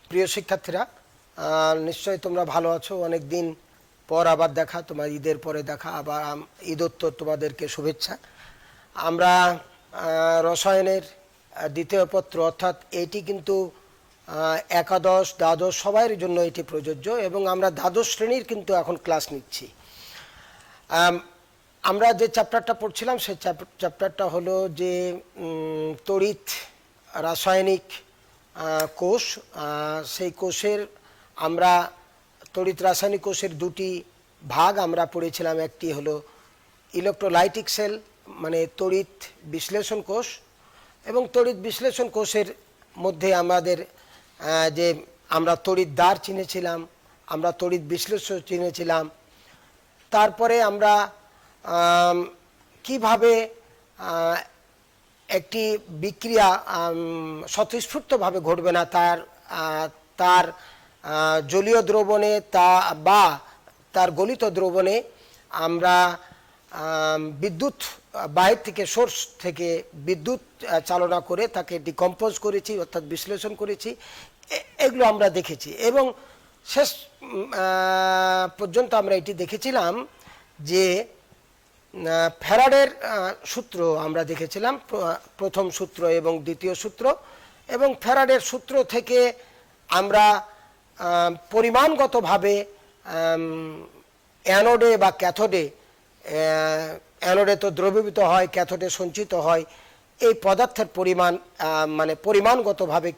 প্রিয় শিক্ষার্থীরা, নিশ্চয়ই তোমরা ভালো আছো। অনেক দিন পর আবার দেখা, তোমার ঈদের পরে দেখা, আবার ঈদোত্তর তোমাদেরকে শুভেচ্ছা। আমরা রসায়নের দ্বিতীয় পত্র, অর্থাৎ এটি কিন্তু একাদশ দ্বাদশ সবার জন্য এটি প্রযোজ্য, এবং আমরা দ্বাদশ শ্রেণীর কিন্তু এখন ক্লাস নিচ্ছি। আমরা যে চ্যাপ্টারটা পড়ছিলাম সেই চ্যাপ্টারটা হলো যে তড়িৎ রাসায়নিক কোষ। সেই কোষের আমরা তড়িৎ রাসায়নিক কোষের দুটি ভাগ আমরা পড়েছিলাম। একটি হলো ইলেকট্রোলাইটিক সেল, মানে তড়িৎ বিশ্লেষণ কোষ, এবং তড়িৎ বিশ্লেষণ কোষের মধ্যে আমাদের যে আমরা তড়িৎদ্বার চিনেছিলাম, আমরা তড়িৎ বিশ্লেষণ চিনেছিলাম। তারপরে আমরা কিভাবে একটি বিক্রিয়া স্বতঃস্ফূর্তভাবে ঘটবে না, তার জলীয় দ্রবণে বা তার গলিত দ্রবণে আমরা বিদ্যুৎ বাইরে থেকে সোর্স থেকে বিদ্যুৎ চালনা করে তাকে ডিকম্পোজ করেছি, অর্থাৎ বিশ্লেষণ করেছি। এগুলো আমরা দেখেছি, এবং শেষ পর্যন্ত আমরা এটি দেখেছিলাম যে ফ্যারাডের সূত্র আমরা দেখেছিলাম, প্রথম সূত্র এবং দ্বিতীয় সূত্র। এবং ফ্যারাডের সূত্র থেকে আমরা পরিমাণগতভাবে অ্যানোডে বা ক্যাথোডে, অ্যানোডে তো দ্রবীভূত হয়, ক্যাথোডে সঞ্চিত হয়, এই পদার্থের পরিমাণ মানে পরিমাণগতভাবে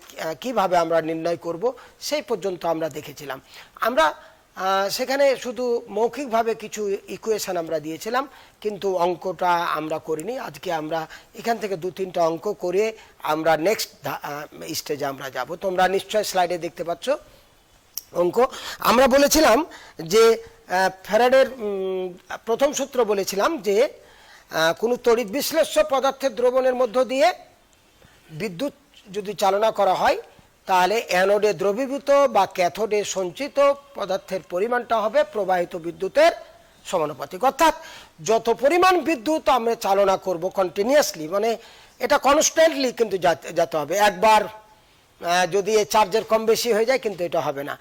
কিভাবে আমরা নির্ণয় করব সেই পর্যন্ত আমরা দেখেছিলাম। আমরা সেখানে শুধু মৌখিকভাবে কিছু ইকুয়েশন আমরা দিয়েছিলাম, কিন্তু অঙ্কটা আমরা করিনি। আজকে আমরা এখান থেকে 2-3টা অঙ্ক করে আমরা নেক্সট স্টেজে আমরা যাব। তোমরা নিশ্চয় স্লাইডে দেখতে পাচ্ছ অঙ্ক। আমরা বলেছিলাম যে ফ্যারাডের প্রথম সূত্র বলেছিলাম যে কোনো তড়িৎ বিশ্লেষ্য পদার্থের দ্রবণের মধ্য দিয়ে বিদ্যুৎ যদি চালনা করা হয়, তাহলে অ্যানোডে দ্রবীভূত বা ক্যাথোডে সঞ্চিত পদার্থের পরিমাণটা হবে প্রবাহিত বিদ্যুতের সমানুপাতিক। অর্থাৎ যত পরিমাণ বিদ্যুৎ আমরা চালনা করব কন্টিনিউয়াসলি, মানে এটা কনস্ট্যান্টলি কিন্তু যেতে হবে। একবার যদি এই চার্জের কম বেশি হয়ে যায় কিন্তু এটা হবে না।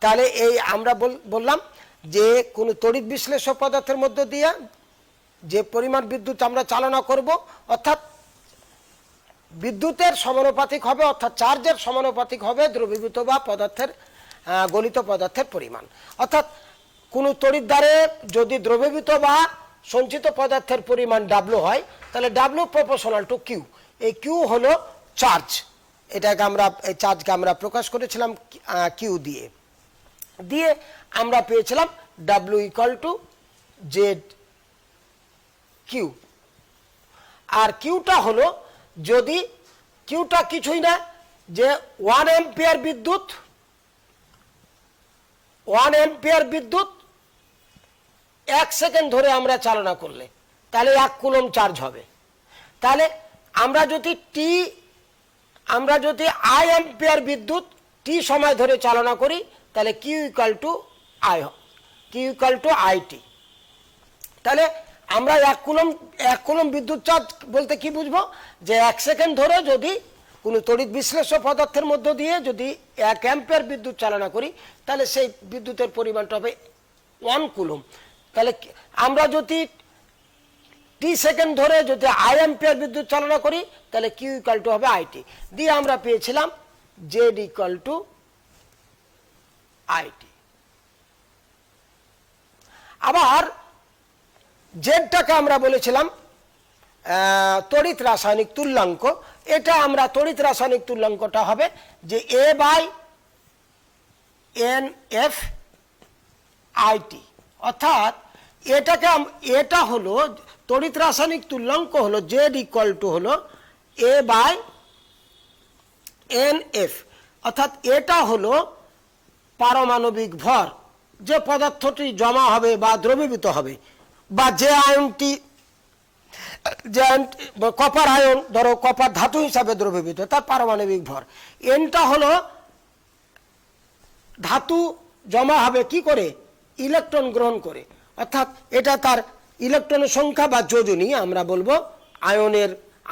তাহলে এই আমরা বললাম যে কোনো তড়িৎ বিশ্লেষ্য পদার্থের মধ্য দিয়ে যে পরিমাণ বিদ্যুৎ আমরা চালনা করব, অর্থাৎ বিদ্যুতের সমানুপাতিক হবে, অর্থাৎ চার্জের সমানুপাতিক হবে দ্রবীভূত বা পদার্থের গলিত পদার্থের পরিমাণ। অর্থাৎ কোনো তড়িৎদ্বারে যদি দ্রবীভূত বা সঞ্চিত পদার্থের পরিমাণ ডাব্লু হয়, তাহলে ডাব্লু প্রপোর্শনাল টু কিউ। এই কিউ হলো চার্জ। এটাকে আমরা এই চার্জকে আমরা প্রকাশ করেছিলাম কিউ দিয়ে আমরা পেয়েছিলাম W equal to Z Q. আর কিউটা হলো, যদি কিউটা কিছুই না, যে 1 অ্যাম্পিয়ার বিদ্যুৎ 1 সেকেন্ড ধরে আমরা চালনা করলে তাহলে 1 কুলম চার্জ হবে। তাহলে আমরা যদি আই অ্যাম্পিয়ার বিদ্যুৎ টি সময় ধরে চালনা করি, তাহলে কিউ ইকুয়াল টু আইটি। তাহলে আমরা 1 কুলম বিদ্যুৎ চার্জ বলতে কি বুঝবো, যে 1 সেকেন্ড ধরে যদি কোনো তড়িৎ বিশ্লেষ্য পদার্থের মধ্য দিয়ে যদি 1 অ্যাম্পিয়ার বিদ্যুৎ চালনা করি, তাহলে সেই বিদ্যুতের পরিমাণটা হবে 1 কুলম। তাহলে আমরা যদি টি সেকেন্ড ধরে যদি আই অ্যাম্পিয়ার বিদ্যুৎ চালনা করি, তাহলে কিউ ইকুয়াল টু হবে আইটি। দিয়ে আমরা পেয়েছিলাম জেড ইকুয়াল টু আইটি। আবার জেডটাকে আমরা বলেছিলাম তড়িৎ রাসায়নিক তুল্যাঙ্ক। এটা আমরা তড়িৎ রাসায়নিক তুল্যাঙ্কটা হবে যে এ বাই এন এফ আইটি। অর্থাৎ এটা হলো তড়িৎ রাসায়নিক তুল্যাঙ্ক হলো জেড ইকুয়াল টু হলো এ বাই এন এফ। অর্থাৎ এটা হলো পারমাণবিক ভর, যে পদার্থটি জমা হবে বা দ্রবীভূত হবে, বা যে আয়নটি কপার আয়ন, ধরো কপার ধাতু হিসাবে দ্রবীভূত, তার পারমাণবিক ভর। এনটা হলো ধাতু জমা হবে কি করে, ইলেকট্রন গ্রহণ করে। অর্থাৎ এটা তার ইলেকট্রনের সংখ্যা বা যোজনী, আমরা বলবো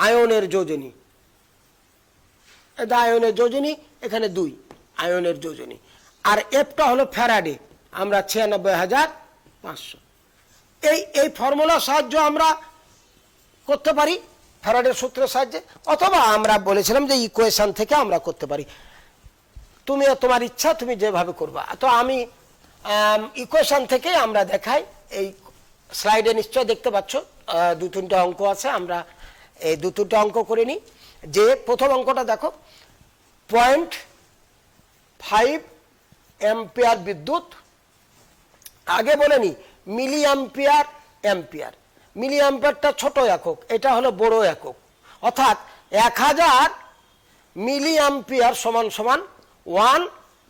আয়নের যোজনী। এটা আয়নের যোজনী, এখানে 2। আয়নের যোজনী। আর এফটা হলো ফ্যারাডে, আমরা 96,500। এই ফর্মুলার সাহায্য আমরা করতে পারি, ফ্যারাডের সূত্রের সাহায্যে, অথবা আমরা বলেছিলাম যে ইকুয়েশন থেকে আমরা করতে পারি। তুমি তোমার ইচ্ছা, তুমি যেভাবে করবা। তো আমি ইকুয়েশন থেকে আমরা দেখাই, এই স্লাইডে নিশ্চয় দেখতে পাচ্ছ 2-3টা অঙ্ক আছে, আমরা এই 2-3টা অঙ্ক করে নিই। যে প্রথম অঙ্কটা দেখো, 0.5 অ্যাম্পিয়ার বিদ্যুৎ, আগে বলে নি মিলি অ্যাম্পিয়ার, অ্যাম্পিয়ার। মিলি অ্যাম্পিয়ারটা ছোট একক, এটা হলো বড় একক, অর্থাৎ 1000 মিলি অ্যাম্পিয়ার সমান সমান 1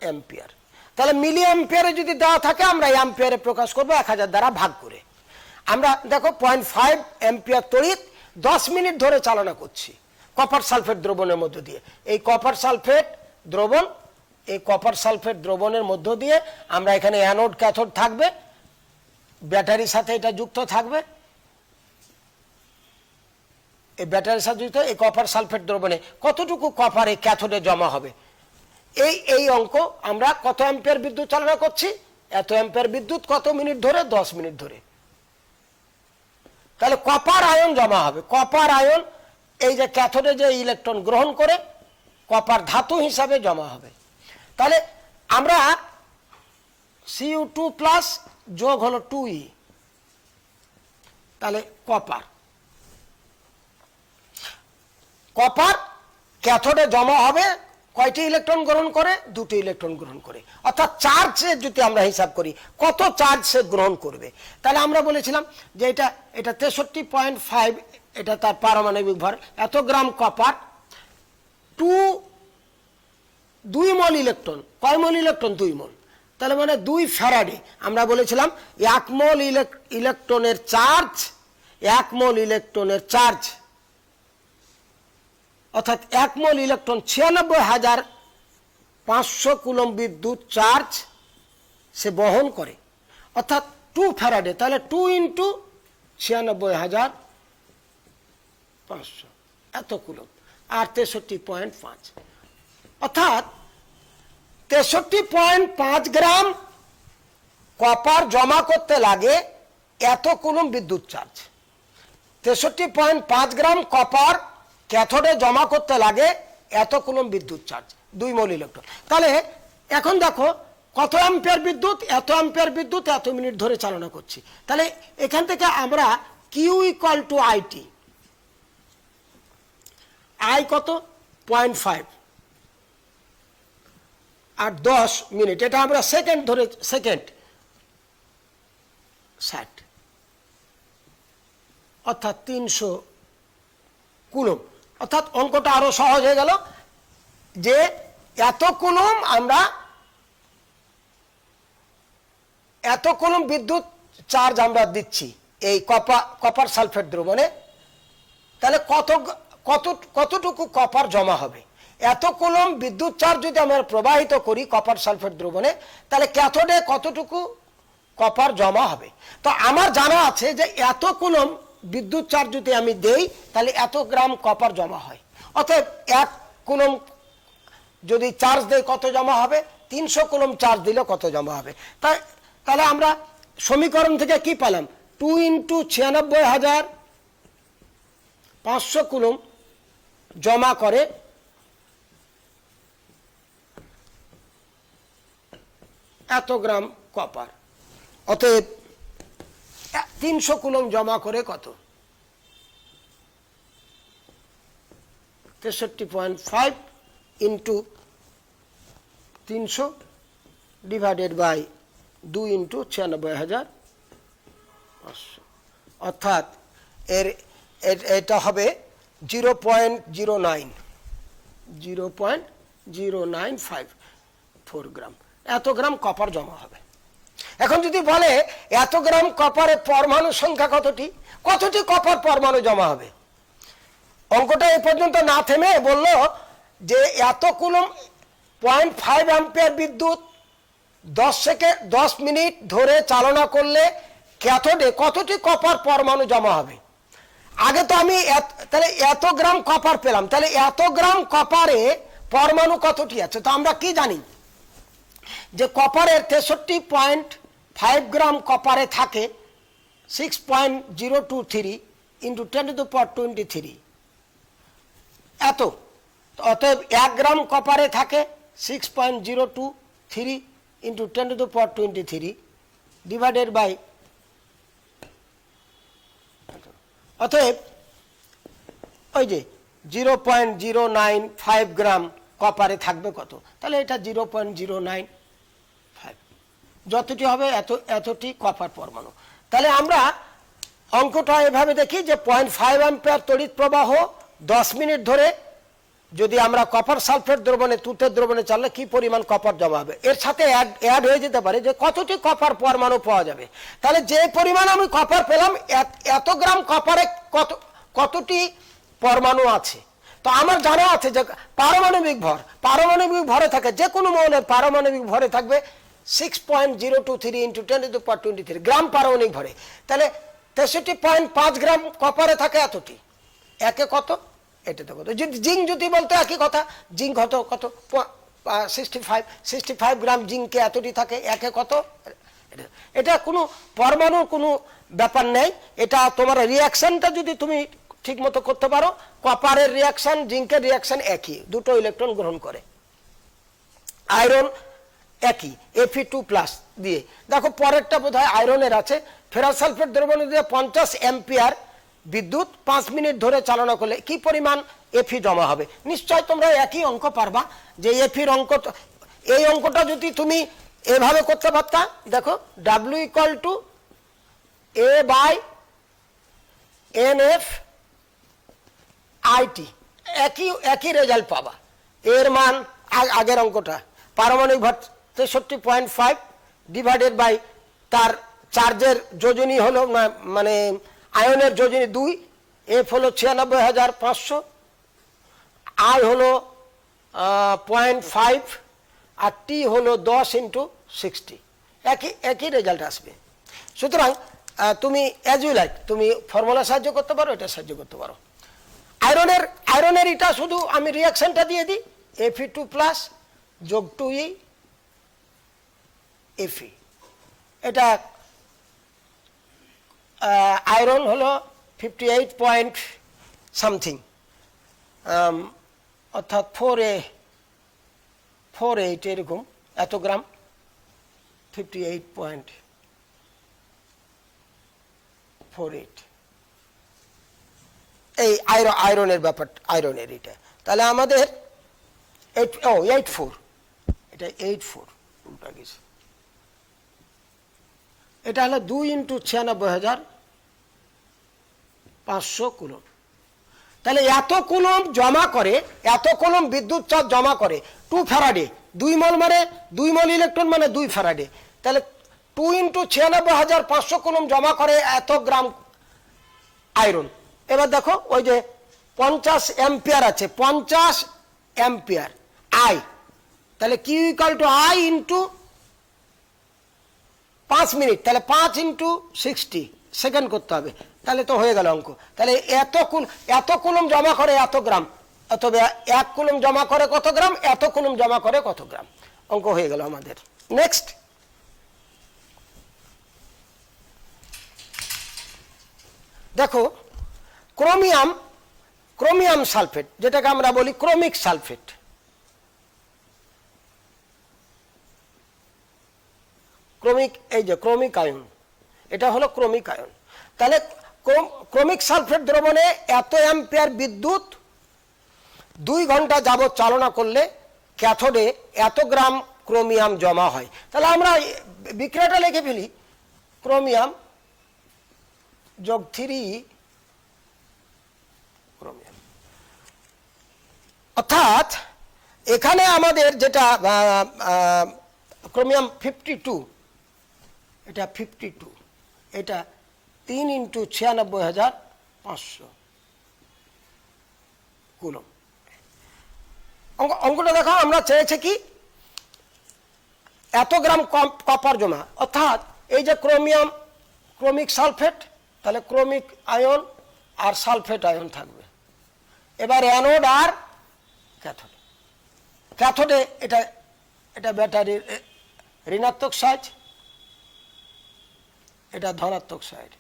অ্যাম্পিয়ার। তাহলে মিলি অ্যাম্পিয়ারে যদি দেওয়া থাকে, আমরা অ্যাম্পিয়ারে প্রকাশ করবো 1000 দ্বারা ভাগ করে। আমরা দেখো 0.5 অ্যাম্পিয়ার তড়িৎ 10 মিনিট ধরে চালনা করছি কপার সালফেট দ্রবণের মধ্য দিয়ে। এই কপার সালফেট দ্রবণ, এই কপার সালফেট দ্রবণের মধ্য দিয়ে আমরা এখানে অ্যানোড ক্যাথোড থাকবে, ব্যাটারির সাথে এটা যুক্ত থাকবে, এই ব্যাটারির সাথে যুক্ত। এই কপার সালফেট দ্রবণে কতটুকু কপার এই ক্যাথোডে জমা হবে, এই অঙ্ক আমরা কত অ্যাম্পিয়ার বিদ্যুৎ চালনা করছি, এত অ্যাম্পিয়ার বিদ্যুৎ কত মিনিট ধরে, 10 মিনিট ধরে। তাহলে কপার আয়ন জমা হবে। কপার আয়ন এই যে ক্যাথোডে যে ইলেকট্রন গ্রহণ করে কপার ধাতু হিসাবে জমা হবে। তাহলে আমরা Cu2+ যোগ হলো 2E, তাহলে কপার ক্যাথোডে জমা হবে কয়টি ইলেকট্রন গ্রহণ করে, 2টি ইলেকট্রন গ্রহণ করে। অর্থাৎ চার্জের যদি আমরা হিসাব করি কত চার্জ সে গ্রহণ করবে, তাহলে আমরা বলেছিলাম যে এটা 63.5, এটা তার পারমাণবিক ভর, এত গ্রাম কপার 2 মোল ইলেকট্রন। কয় মোল ইলেকট্রন? 2 মোল। তাহলে মানে 2 ফ্যারাডে। আমরা বলেছিলাম 1 মোল ইলেকট্রনের চার্জ, 1 মোল ইলেকট্রনের চার্জ, অর্থাৎ 1 মোল ইলেকট্রন 96,500 কুলম্ব বিদ্যুৎ চার্জ সে বহন করে, অর্থাৎ 2 ফ্যারাডে। তাহলে 2 × 96,500 এত কুলম্ব, আর 63.5, অর্থাৎ 63.5 গ্রাম কপার জমা করতে লাগে এত কুলম্ব বিদ্যুৎ চার্জ। 63.5 গ্রাম কপার ক্যাথোডে জমা করতে লাগে এত কুলম্ব বিদ্যুৎ চার্জ, 2 মোল ইলেকট্রন। তাহলে এখন দেখো কত অ্যাম্পিয়ার বিদ্যুৎ, এত অ্যাম্পিয়ার বিদ্যুৎ এত মিনিট ধরে চালনা করছি। তাহলে এখান থেকে আমরা Q = IT, I কত 0.5 আর 10 মিনিট, এটা আমরা সেকেন্ড ধরে, সেকেন্ড 60, অর্থাৎ 300 কুলম্ব। অর্থাৎ অঙ্কটা আরো সহজ হয়ে গেল যে এত কুলম্ব আমরা, এত কুলম্ব বিদ্যুৎ চার্জ আমরা দিচ্ছি এই কপার সালফেট দ্রবণে। তাহলে কতটুকু কপার জমা হবে, এত কুলম্ব বিদ্যুৎ চার্জ যদি আমরা প্রবাহিত করি কপার সালফেট দ্রবণে, তাহলে ক্যাথোডে কতটুকু কপার জমা হবে। তো আমার জানা আছে যে এত কুলম্ব বিদ্যুৎ চার্জ যদি আমি দেই তাহলে এত গ্রাম কপার জমা হয়। অতএব 1 কুলম্ব যদি চার্জ দেই কত জমা হবে, 300 কুলম্ব চার্জ দিলে কত জমা হবে। তাহলে আমরা সমীকরণ থেকে কি পেলাম, 2 × 96,500 কুলম্ব জমা করে এত গ্রাম কপার। অতএব 300 কুলম্ব জমা করে কত, 63.5 × 300 ডিভাইডেড বাই 2 × 96,500, অর্থাৎ এটা হবে 0.0954 গ্রাম, এত গ্রাম কপার জমা হবে। এখন যদি বলে এত গ্রাম কপারের পরমাণু সংখ্যা কতটি কপার পরমাণু জমা হবে, অঙ্কটা এই পর্যন্ত না থেমে বলল যে এত কুলম্ব 0.5 অ্যাম্পিয়ার বিদ্যুৎ 10 মিনিট ধরে চালনা করলে ক্যাথোডে কতটি কপার পরমাণু জমা হবে। আগে তো আমি তাহলে এত গ্রাম কপার পেলাম, তাহলে এত গ্রাম কপারে পরমাণু কতটি আছে, তো আমরা কি জানি যে কপারের 63.5 গ্রাম কপারে থাকে 6.023 ইন্টু 10⁻23 এত। অতএব 1 গ্রাম কপারে থাকে 6.023 ইন্টু 10⁻23 ডিভাইডেড বাই, অতএব ওই যে 0.095 গ্রাম কপারে থাকবে কত, তাহলে এটা 0.095, যতটি হবে এতটি কপার পরমাণু। তাহলে আমরা অঙ্কটা এভাবে দেখি যে 0.5 অ্যাম্পিয়ার তড়িৎ প্রবাহ 10 মিনিট ধরে যদি আমরা কপার সালফেট দ্রবণে, তুতের দ্রবণে চাললে কি পরিমাণ কপার জমা হবে। এর সাথে অ্যাড হয়ে যেতে পারে যে কতটি কপার পরমাণু পাওয়া যাবে। তাহলে যে পরিমাণ আমি কপার পেলাম, এত গ্রাম কপারে কতটি পরমাণু আছে। তো আমার জানা আছে যে পারমাণবিক ভরে থাকে, যে কোনো মৌলের পারমাণবিক ভরে থাকবে 6.023 ইন্টু 10⁻23 গ্রাম পারমাণবিক ভরে। তাহলে 63.5 গ্রাম কপারে থাকে এতটি, একে কত, এটাতে কত। যদি জিঙ্ক যদি বলতো একই কথা, জিঙ্ক কত 65 গ্রাম জিঙ্কে এতটি থাকে, একে কত। এটা কোনো পরমাণুর কোনো ব্যাপার নেই, এটা তোমার রিয়াকশনটা যদি তুমি ঠিক মতো করতে পারো, কপারের রিয়াকশন জিঙ্কের রিয়াকশন একই, দুটো ইলেকট্রন গ্রহণ করে। আয়রন একই, Fe2+ দিয়ে। দেখো পরেরটা বোধহয় আয়রনের আছে। ফেরাস সালফেট দ্রবণে দিয়ে 50 অ্যাম্পিয়ার বিদ্যুৎ 5 মিনিট ধরে চালনা করলে কি পরিমাণ Fe জমা হবে। নিশ্চয় তোমরা একই অঙ্ক পারবা, যে Feর অঙ্ক, এই অঙ্কটা যদি তুমি এভাবে করতে পারতা, দেখো W = A/NF/IT, একই রেজাল্ট পাবা। এর মান আগের অঙ্কটা, পারমাণবিক ভর 63.5 ডিভাইডেড বাই তার চার্জের যোজনী হলো, মানে আয়নের যোজনী 2, F হলো 96,500, I হলো 0.5 আর T হলো 10 ইন্টু 60, একই রেজাল্ট আসবে। সুতরাং তুমি অ্যাজ ইউ লাইক, তুমি ফর্মুলা সাহায্য করতে পারো, এটা সাহায্য করতে পারো। আয়রনের এটা শুধু আমি রিয়াকশনটা দিয়ে দিই, Fe2+ যোগ 2E Fe। এটা আয়রন হলো 58 পয়েন্ট সামথিং, অর্থাৎ 48 এরকম, এত গ্রাম, 58.48 এই আয়রনের ব্যাপার, আয়রনের এটা। তাহলে আমাদের 84, এটা 84 উল্টা গেছে, এটা হলো 2 ইন্টু 96,500 কুলম। তাহলে এত কুলম জমা করে, এত কুলম বিদ্যুৎ চার্জ জমা করে 2 ফ্যারাডে, 2 মল মানে 2 মল ইলেকট্রন মানে 2 ফ্যারাডে। তাহলে 2 ইন্টু 96,500 কুলম জমা করে এত গ্রাম আয়রন। এবার দেখো ওই যে 50 অ্যাম্পিয়ার আছে, 50 অ্যাম্পিয়ার I, তাহলে Q = I ইন্টু 5 মিনিট, তাহলে 5 ইন্টু 60 সেকেন্ড করতে হবে, তাহলে তো হয়ে গেল অঙ্ক। তাহলে এত কুলম জমা করে এত গ্রাম, অথবা 1 কুলম জমা করে কত গ্রাম, এত কুলম জমা করে কত গ্রাম, অঙ্ক হয়ে গেল আমাদের। নেক্সট, দেখো ক্রোমিয়াম সালফেট, যেটাকে আমরা বলি ক্রোমিক সালফেট। এই যে ক্রোমিক আয়ন, এটা হলো ক্রোমিক আয়ন। তাহলে ক্রোমিক সালফেট দ্রবণে এত অ্যাম্পিয়ার বিদ্যুৎ 2 ঘন্টা যাবত চালনা করলে ক্যাথোডে এত গ্রাম ক্রোমিয়াম জমা হয়। তাহলে আমরা বিক্রিয়াটা লিখে ফেলি, ক্রোমিয়াম যোগ 3 ক্রোমিয়াম, অর্থাৎ এখানে আমাদের যেটা ক্রোমিয়াম 52, এটা 52, এটা 3 ইন্টু 96,500 কুলম। অঙ্কটা দেখো, আমরা চেয়েছি কি এত গ্রাম কপার জমা, অর্থাৎ এই যে ক্রোমিক সালফেট, তাহলে ক্রোমিক আয়ন আর সালফেট আয়ন থাকবে। এবার অ্যানোড আর ক্যাথোডে এটা ব্যাটারির ঋণাত্মক সাইড, এটা ধনাত্মক সাইড।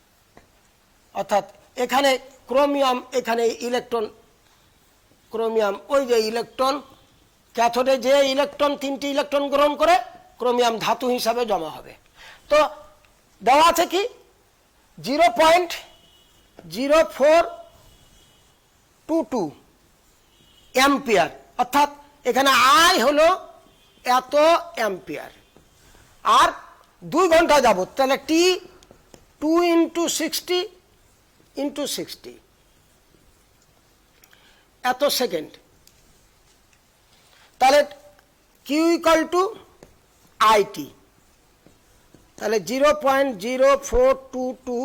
অর্থাৎ এখানে ক্রোমিয়াম, এখানে ইলেকট্রন, ক্রোমিয়াম, ওই যে ইলেকট্রন, ক্যাথোডে যে ইলেকট্রন 3টি ইলেকট্রন গ্রহণ করে ক্রোমিয়াম ধাতু হিসাবে জমা হবে। তো দেওয়া আছে কি 0.0422 অ্যাম্পিয়ার, অর্থাৎ এখানে আই হলো এত অ্যাম্পিয়ার, আর 2 ঘন্টা যাবত, তাহলে টি 2 × 60 × 60 এত সেকেন্ড। তাহলে কিউ ইকুয়াল টু আইটি, তাহলে 0.0422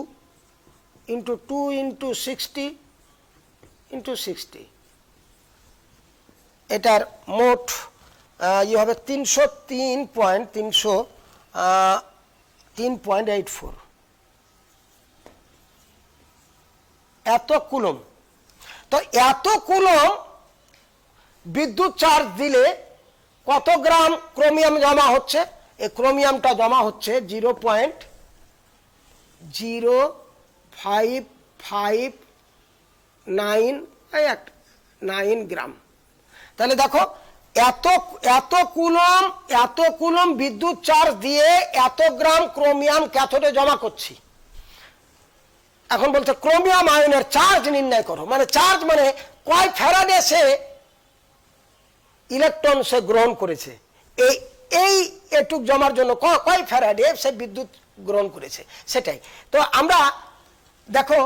× 2 × 60 × 60, এটার মোট ইয়ে হবে 303.84 এত কুলম। তো এত কুলম বিদ্যুৎ চার্জ দিলে কত গ্রাম ক্রোমিয়াম জমা হচ্ছে? এই ক্রোমিয়ামটা জমা হচ্ছে 0.0559 গ্রাম। তাহলে দেখো এত কুলম বিদ্যুৎ চার্জ দিয়ে এত গ্রাম ক্রোমিয়াম ক্যাথোডে জমা করছি। এখন বলছে ক্রোমিয়াম আয়নের চার্জ নির্ণয় করো, মানে চার্জ মানে কয় ফ্যারাডে সে ইলেকট্রন সে গ্রহণ করেছে, এই এটুক জমার জন্য কয় ফ্যারাডে সে বিদ্যুৎ গ্রহণ করেছে সেটাই। তো আমরা দেখো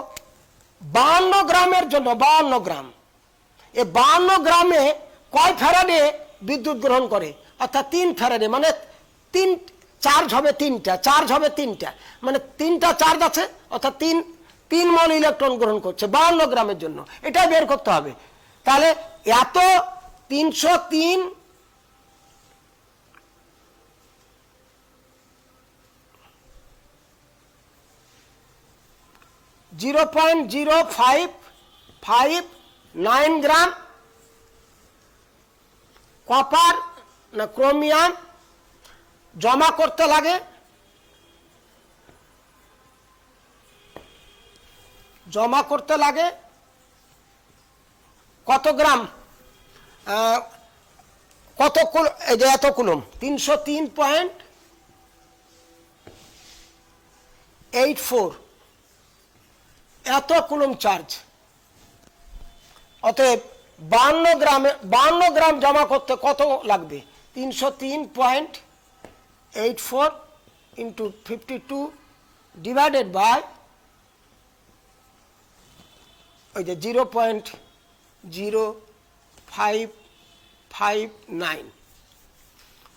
52 গ্রামের জন্য 52 গ্রাম, এই 52 গ্রামে কয় ফ্যারাডে বিদ্যুৎ গ্রহণ করে, অর্থাৎ 3 ফ্যারাডে, মানে 3 চার্জ হবে 3টা, চার্জ হবে 3টা, মানে 3টা চার্জ আছে, অর্থাৎ 3 মল ইলেকট্রন গ্রহণ করছে 52 গ্রামের জন্য। এটাই বের করতে হবে। তাহলে এত 303 0.0559 গ্রাম কপার না ক্রোমিয়াম জমা করতে লাগে, কত গ্রাম, কত এই যে এত কুলম 303.84 এত কুলম চার্জ। অতএব 52 গ্রাম জমা করতে কত লাগবে? 303.84 × 52 ডিভাইডেড বাই ওই যে 0.0559,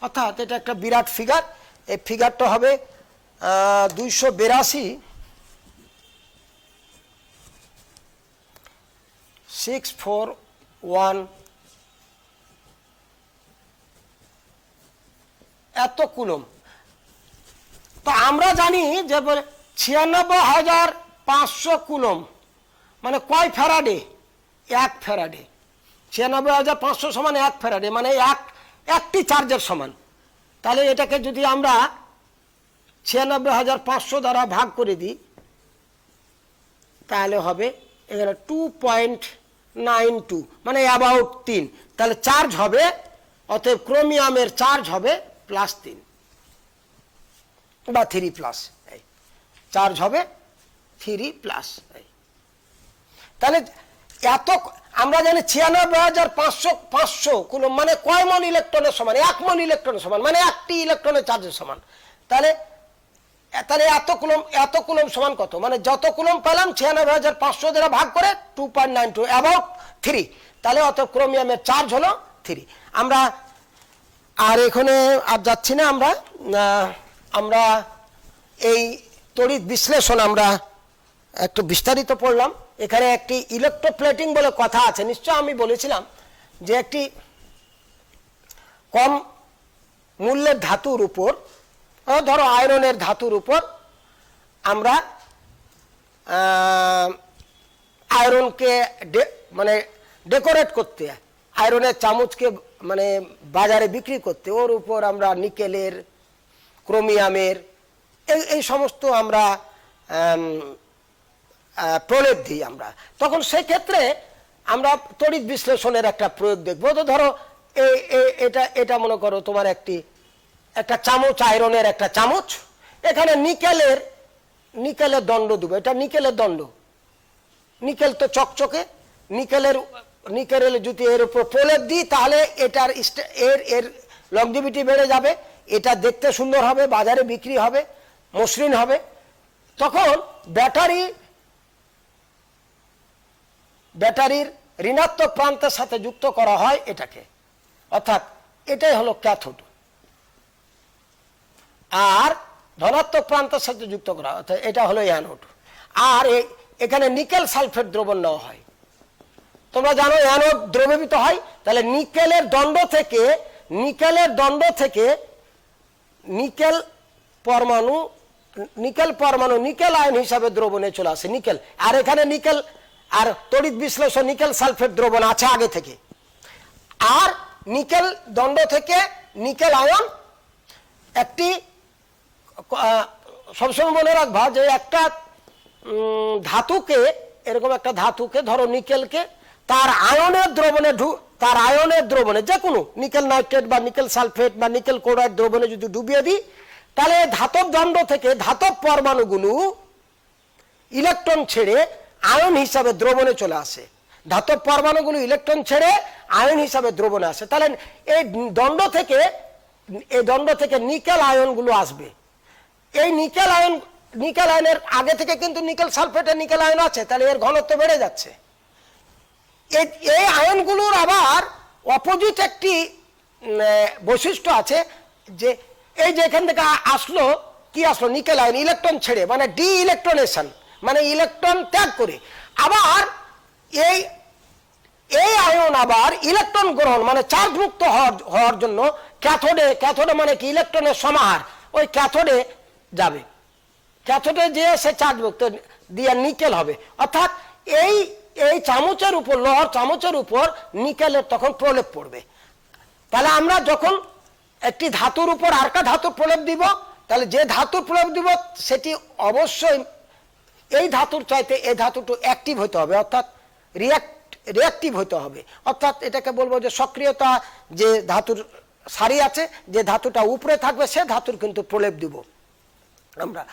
অর্থাৎ এটা একটা বিরাট ফিগার। এই ফিগারটা হবে 282.641 এত কুলম। তো আমরা জানি যে 96,500 কুলম মানে কয় ফ্যারাডে? 1 ফ্যারাডে। 96,500 সমান 1 ফ্যারাডে, মানে একটি চার্জের সমান। তাহলে এটাকে যদি আমরা 96,500 দ্বারা ভাগ করে দিই তাহলে হবে এখানে 2.92, মানে অ্যাবাউট 3। তাহলে চার্জ হবে, অতএব ক্রোমিয়ামের চার্জ হবে +3 বা 3+, চার্জ হবে 3+। তাহলে এত আমরা জানি 96,500 কুলম মানে কয় মল ইলেকট্রনের সমান? 1 মল ইলেকট্রনের সমান, মানে একটি ইলেকট্রনের চার্জের সমান। তাহলে এত কুলম সমান কত? মানে যত কুলম পেলাম 96,500 দ্বারা ভাগ করে 2.92 অ্যাবাউট 3। তাহলে অত ক্রোমিয়ামের চার্জ হলো 3। আমরা আর এখানে আর যাচ্ছি না, আমরা এই তড়িৎ বিশ্লেষণ আমরা একটু বিস্তারিত পড়লাম। এখানে একটি ইলেকট্রোপ্লেটিং বলে কথা আছে, নিশ্চয় আমি বলেছিলাম যে একটি কম মূল্যের ধাতুর উপর, ধরো আয়রনের ধাতুর উপর আমরা আয়রনকে মানে ডেকোরেট করতে, আয়রনের চামচকে মানে বাজারে বিক্রি করতে, ওর উপর আমরা নিকেলের ক্রোমিয়ামের, এই সমস্ত আমরা প্রলেপ দিই আমরা। তখন সেক্ষেত্রে আমরা তড়িৎ বিশ্লেষণের একটা প্রয়োগ দেখবো। তো ধরো এটা মনে করো তোমার একটা চামচ, আয়রনের একটা চামচ, এখানে নিকেলের দণ্ড দেবো। এটা নিকেলের দণ্ড, নিকেল তো চকচকে, নিকেলের যদি এর উপর প্রলেপ দিই তাহলে এটার এর লংজিভিটি বেড়ে যাবে, এটা দেখতে সুন্দর হবে, বাজারে বিক্রি হবে, মসৃণ হবে। তখন ব্যাটারির ঋণাত্মক প্রান্তের সাথে যুক্ত করা হয় এটাকে, অর্থাৎ এটাই হলো ক্যাথোড, আর ধনাত্মক প্রান্তের সাথে যুক্ত করা অর্থাৎ এটা হলো অ্যানোড। আর এখানে নিকেল সালফেট দ্রবণ নেওয়া হয়। তোমরা জানো অ্যানোড দ্রবীভূত হয়, তাহলে নিকেলের দণ্ড থেকে নিকেল পরমাণু নিকেল আয়ন হিসাবে দ্রবণে চলে আসে নিকেল। আর এখানে নিকেল আর তড়িৎ বিশ্লেষণ নিকেল সালফেট দ্রবণ আছে আগে থেকে। আর নিকেল দণ্ড থেকে নিকেল আয়ন একটি, সবসময় মনে রাখবা যে একটা ধাতুকে, এরকম একটা ধাতুকে ধরো নিকেলকে তার আয়নের দ্রবণে যে কোনো নিকেল নাইট্রেট বা নিকেল সালফেট বা নিকেল ক্লোরাইড দ্রবণে যদি ডুবিয়ে দিই, তাহলে ধাতব দণ্ড থেকে ধাতব পরমাণুগুলো ইলেকট্রন ছেড়ে আয়ন হিসাবে দ্রবণে চলে আসে। ধাতব পরমাণুগুলো ইলেকট্রন ছেড়ে আয়ন হিসাবে দ্রবণে আসে। তাহলে এই দণ্ড থেকে নিকেল আয়নগুলো আসবে। এই নিকেল আয়নের আগে থেকে কিন্তু নিকেল সালফেটের নিকেল আয়ন আছে, তাহলে এর ঘনত্ব বেড়ে যাচ্ছে। এই আয়নগুলোর আবার অপোজিট একটি বৈশিষ্ট্য আছে, যে এই যে এখান থেকে কি আসলো নিকেল আয়ন ইলেকট্রন ছেড়ে, মানে ডি ইলেকট্রনেশন, মানে ইলেকট্রন ত্যাগ করে। আবার এই আয়ন আবার ইলেকট্রন গ্রহণ মানে চার্জ মুক্ত হওয়ার জন্য ক্যাথোডে মানে কি ইলেকট্রনের সমাহার, ওই ক্যাথোডে যাবে। ক্যাথোডে যেয়ে সে চার্জ মুক্ত দিয়ে নিকেল হবে। অর্থাৎ এই চামচের উপর, লোহার চামচের উপর নিকেলের তখন প্রলেপ পড়বে। তাহলে আমরা যখন একটি ধাতুর উপর আরেকটা ধাতুর প্রলেপ দিব, তাহলে যে ধাতুর প্রলেপ দিব সেটি অবশ্যই এই ধাতুর চাইতে এই ধাতুটা অ্যাক্টিভ হতে হবে, অর্থাৎ রিঅ্যাক্টিভ হতে হবে। অর্থাৎ এটাকে বলবো যে সক্রিয়তা, যে ধাতুর সারি আছে, যে ধাতুটা উপরে থাকবে সে ধাতুর কিন্তু প্রলেপ দিব আমরা।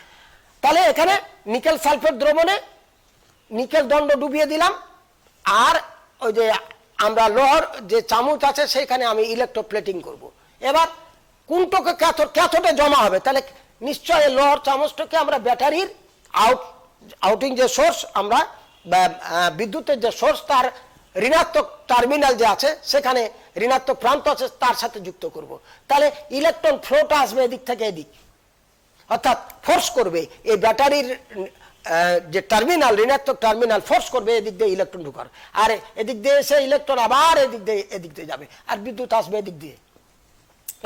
তাহলে এখানে নিকেল সালফেট দ্রবণে নিকেল দণ্ড ডুবিয়ে দিলাম, আর ওই যে আমরা লোহার যে চামচ আছে সেখানে আমি ইলেকট্রোপ্লেটিং করব। এবার কোনটাকে ক্যাথোডে জমা হবে, তাহলে নিশ্চয়ই লোহার চামচটাকে আমরা ব্যাটারির আউটিং যে সোর্স, আমরা বিদ্যুতের যে সোর্স তার ঋণাত্মক টার্মিনাল যে আছে সেখানে ঋণাত্মক প্রান্ত আছে তার সাথে যুক্ত করব। তাহলে ইলেকট্রন ফ্লোটা আসবে এদিক থেকে এদিক, অর্থাৎ ফোর্স করবে এই ব্যাটারির যে টার্মিনাল, ঋণাত্মক টার্মিনাল ফোর্স করবে এদিক দিয়ে ইলেকট্রন ঢুকার, আর এদিক দিয়ে এসে ইলেকট্রন আবার এদিক দিয়ে যাবে, আর বিদ্যুৎ আসবে এদিক দিয়ে।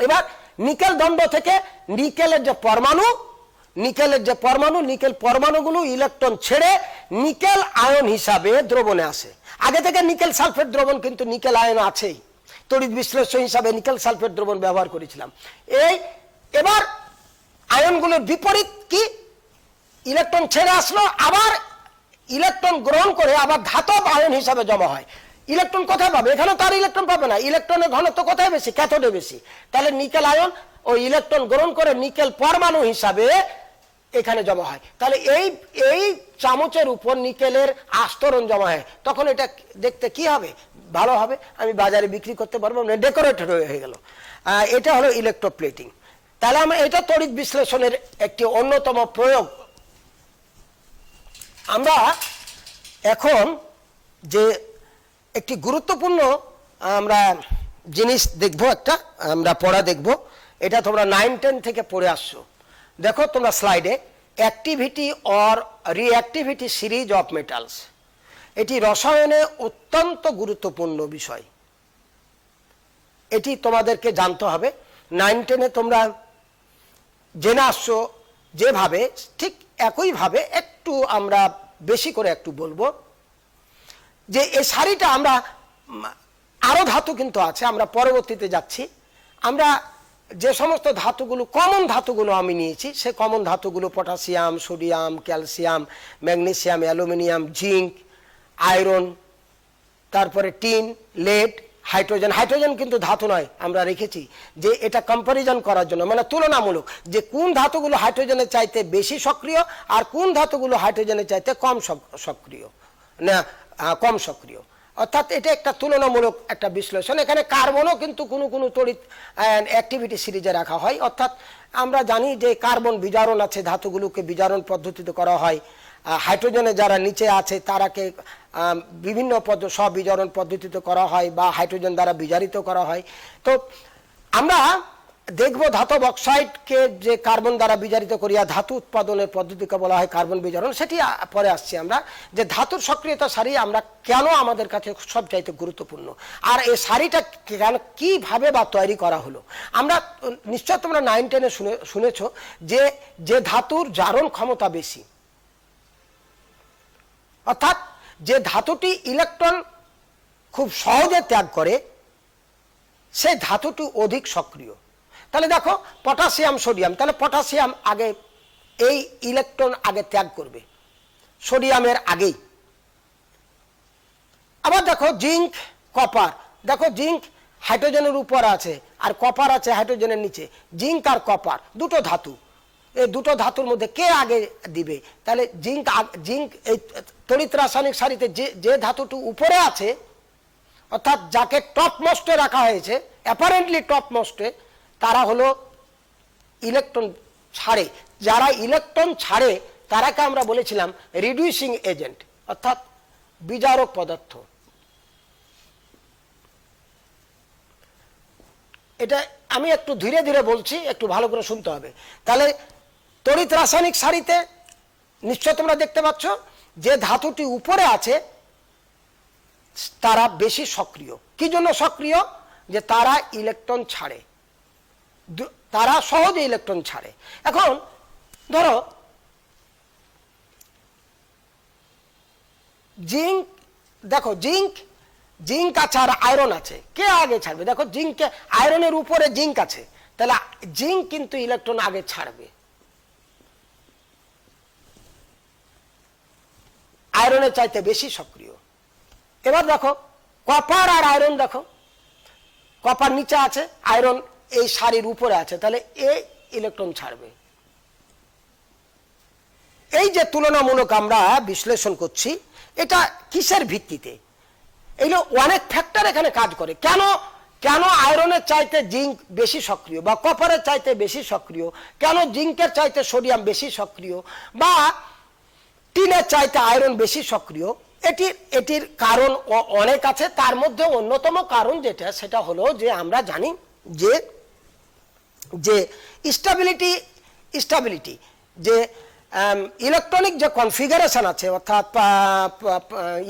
এবার নিকেল দণ্ড থেকে নিকেলের যে পরমাণুগুলো ইলেকট্রন ছেড়ে নিকেল আয়ন হিসাবে দ্রবণে আসে। আগে থেকে নিকেল সালফেট দ্রবণ কিন্তু নিকেল আয়ন আছেই, তড়িৎ বিশ্লেষণ হিসাবে নিকেল সালফেট দ্রবণ ব্যবহার করেছিলাম। এবার আয়নগুলোর বিপরীত কি, ইলেকট্রন ছেড়ে আসলো, আবার ইলেকট্রন গ্রহণ করে আবার ধাতব আয়ন হিসাবে জমা হয়। ইলেকট্রন কোথায় পাবে, এখানে তার ইলেকট্রন পাবে না, ইলেকট্রনের ঘনত্ব কোথায় বেশি, ক্যাথোডে বেশি। তাহলে নিকেল আয়ন ও ইলেকট্রন গ্রহণ করে নিকেল পরমাণু হিসাবে এখানে জমা হয়। তাহলে এই চামচের উপর নিকেলের আস্তরণ জমা হয়, তখন এটা দেখতে কি হবে, ভালো হবে, আমি বাজারে বিক্রি করতে পারবো, ডেকোরেটেড হয়ে গেল। এটা হলো ইলেকট্রোপ্লেটিং। তাহলে আমরা এটা তড়িৎ বিশ্লেষণের একটি অন্যতম প্রয়োগ। আমরা এখন যে একটি গুরুত্বপূর্ণ আমরা জিনিস দেখব, আমরা পড়া দেখব, এটা তোমরা 9-10 থেকে পড়ে আসছো। দেখো তোমরা স্লাইডে, activity or reactivity series of metals. এটি রসায়নে অত্যন্ত গুরুত্বপূর্ণ বিষয়, এটি তোমাদেরকে জানতে হবে। 9-10-এ তোমরা জেনে আসছো যেভাবে, ঠিক একইভাবে একটু আমরা বেশি করে একটু বলবো যে এই সারিটা আমরা আরো ধাতু কিন্তু আছে, আমরা পরবর্তীতে যাচ্ছি। আমরা যে সমস্ত ধাতুগুলো কমন ধাতুগুলো আমি নিয়েছি, সে কমন ধাতুগুলো potassium, sodium, calcium, magnesium, aluminium, zinc, iron, তারপরে টিন, লেড, হাইড্রোজেন। হাইড্রোজেন কিন্তু ধাতু নয়, আমরা রেখেছি যে এটা কম্পারিজন করার জন্য, মানে তুলনামূলক, যে কোন ধাতুগুলো হাইড্রোজেনের চাইতে বেশি সক্রিয় আর কোন ধাতুগুলো হাইড্রোজেনের চাইতে কম সক্রিয়, না কম সক্রিয়। অর্থাৎ এটা একটা তুলনামূলক একটা বিশ্লেষণ। এখানে কার্বনও কিন্তু কোনো কোনো তড়িৎ অ্যাক্টিভিটি সিরিজে রাখা হয়। অর্থাৎ আমরা জানি যে কার্বন বিজারণ আছে, ধাতুগুলোকে বিজারণ পদ্ধতিতে করা হয়। হাইড্রোজেনে যারা নিচে আছে তারাকে বিভিন্ন স্ববিজারণ পদ্ধতিতে করা হয় বা হাইড্রোজেন দ্বারা বিজারিত করা হয়। তো আমরা দেখব ধাতব অক্সাইডকে যে কার্বন দ্বারা বিজারিত করিয়া ধাতু উৎপাদনের পদ্ধতিকে বলা হয় কার্বন বিজারণ। সেটি পরে আসছি আমরা, যে ধাতুর সক্রিয়তা সারি আমরা কেন আমাদের কাছে সবচাইতে গুরুত্বপূর্ণ, আর এই সারিটা কেন কিভাবে বা তৈরি করা হলো। আমরা নিশ্চয় তোমরা 9-10-এ শুনেছ যে যে ধাতুর জারণ ক্ষমতা বেশি, অর্থাৎ যে ধাতুটি ইলেকট্রন খুব সহজে ত্যাগ করে, সেই ধাতুটি অধিক সক্রিয়। তাহলে দেখো পটাশিয়াম, সোডিয়াম, তাহলে পটাশিয়াম আগে এই ইলেকট্রন আগে ত্যাগ করবে সোডিয়ামের আগেই। আবার দেখো জিঙ্ক, কপার, দেখো জিঙ্ক হাইড্রোজেনের উপর আছে আর কপার আছে হাইড্রোজেনের নিচে। জিঙ্ক আর কপার দুটো ধাতু, এই দুটো ধাতুর মধ্যে কে আগে দিবে? তাহলে জিঙ্ক এই তড়িৎ রাসায়নিক সারিতে যে ধাতুটি উপরে আছে, অর্থাৎ যাকে টপ মোস্টে রাখা হয়েছে, অ্যাপারেন্টলি টপ মোস্টে, তারা হলো ইলেকট্রন ছাড়ে। যারা ইলেকট্রন ছাড়ে তারাকে আমরা বলেছিলাম রিডিউসিং এজেন্ট, অর্থাৎ বিজারক পদার্থ। এটা আমি একটু ধীরে ধীরে বলছি, একটু ভালো করে শুনতে হবে। তাহলে তড়িৎ রাসায়নিক সারিতে নিশ্চয় তোমরা দেখতে পাচ্ছ যে ধাতুটি উপরে আছে তারা বেশি সক্রিয়। কি জন্য সক্রিয়? যে তারা ইলেকট্রন ছাড়ে, তারা সহজে ইলেকট্রন ছাড়ে। এখন ধরো জিঙ্ক, দেখো জিঙ্ক আছে আর আয়রন আছে, কে আগে ছাড়বে? দেখো জিঙ্ককে, আয়রনের উপরে জিঙ্ক আছে, তাহলে জিঙ্ক কিন্তু ইলেকট্রন আগে ছাড়বে, আয়রনের চাইতে বেশি সক্রিয়। এবার দেখো কপার আর আয়রন, দেখো কপার নিচে আছে, আয়রন এই সারির উপরে আছে, তাহলে এ ইলেকট্রন ছাড়বে। এই যে তুলনামূলক আমরা বিশ্লেষণ করছি, এটা কিসের ভিত্তিতে? এইগুলো অনেক ফ্যাক্টর এখানে কাজ করে। কেন আয়রনের চাইতে জিঙ্ক বেশি সক্রিয় বা কপারের চাইতে বেশি সক্রিয়, কেন জিঙ্কের চাইতে সোডিয়াম বেশি সক্রিয় বা টিনের চাইতে আয়রন বেশি সক্রিয়, এটির কারণ অনেক আছে। তার মধ্যে অন্যতম কারণ যেটা, সেটা হলো যে আমরা জানি যে স্টেবিলিটি, যে ইলেকট্রনিক যে কনফিগারেশন আছে, অর্থাৎ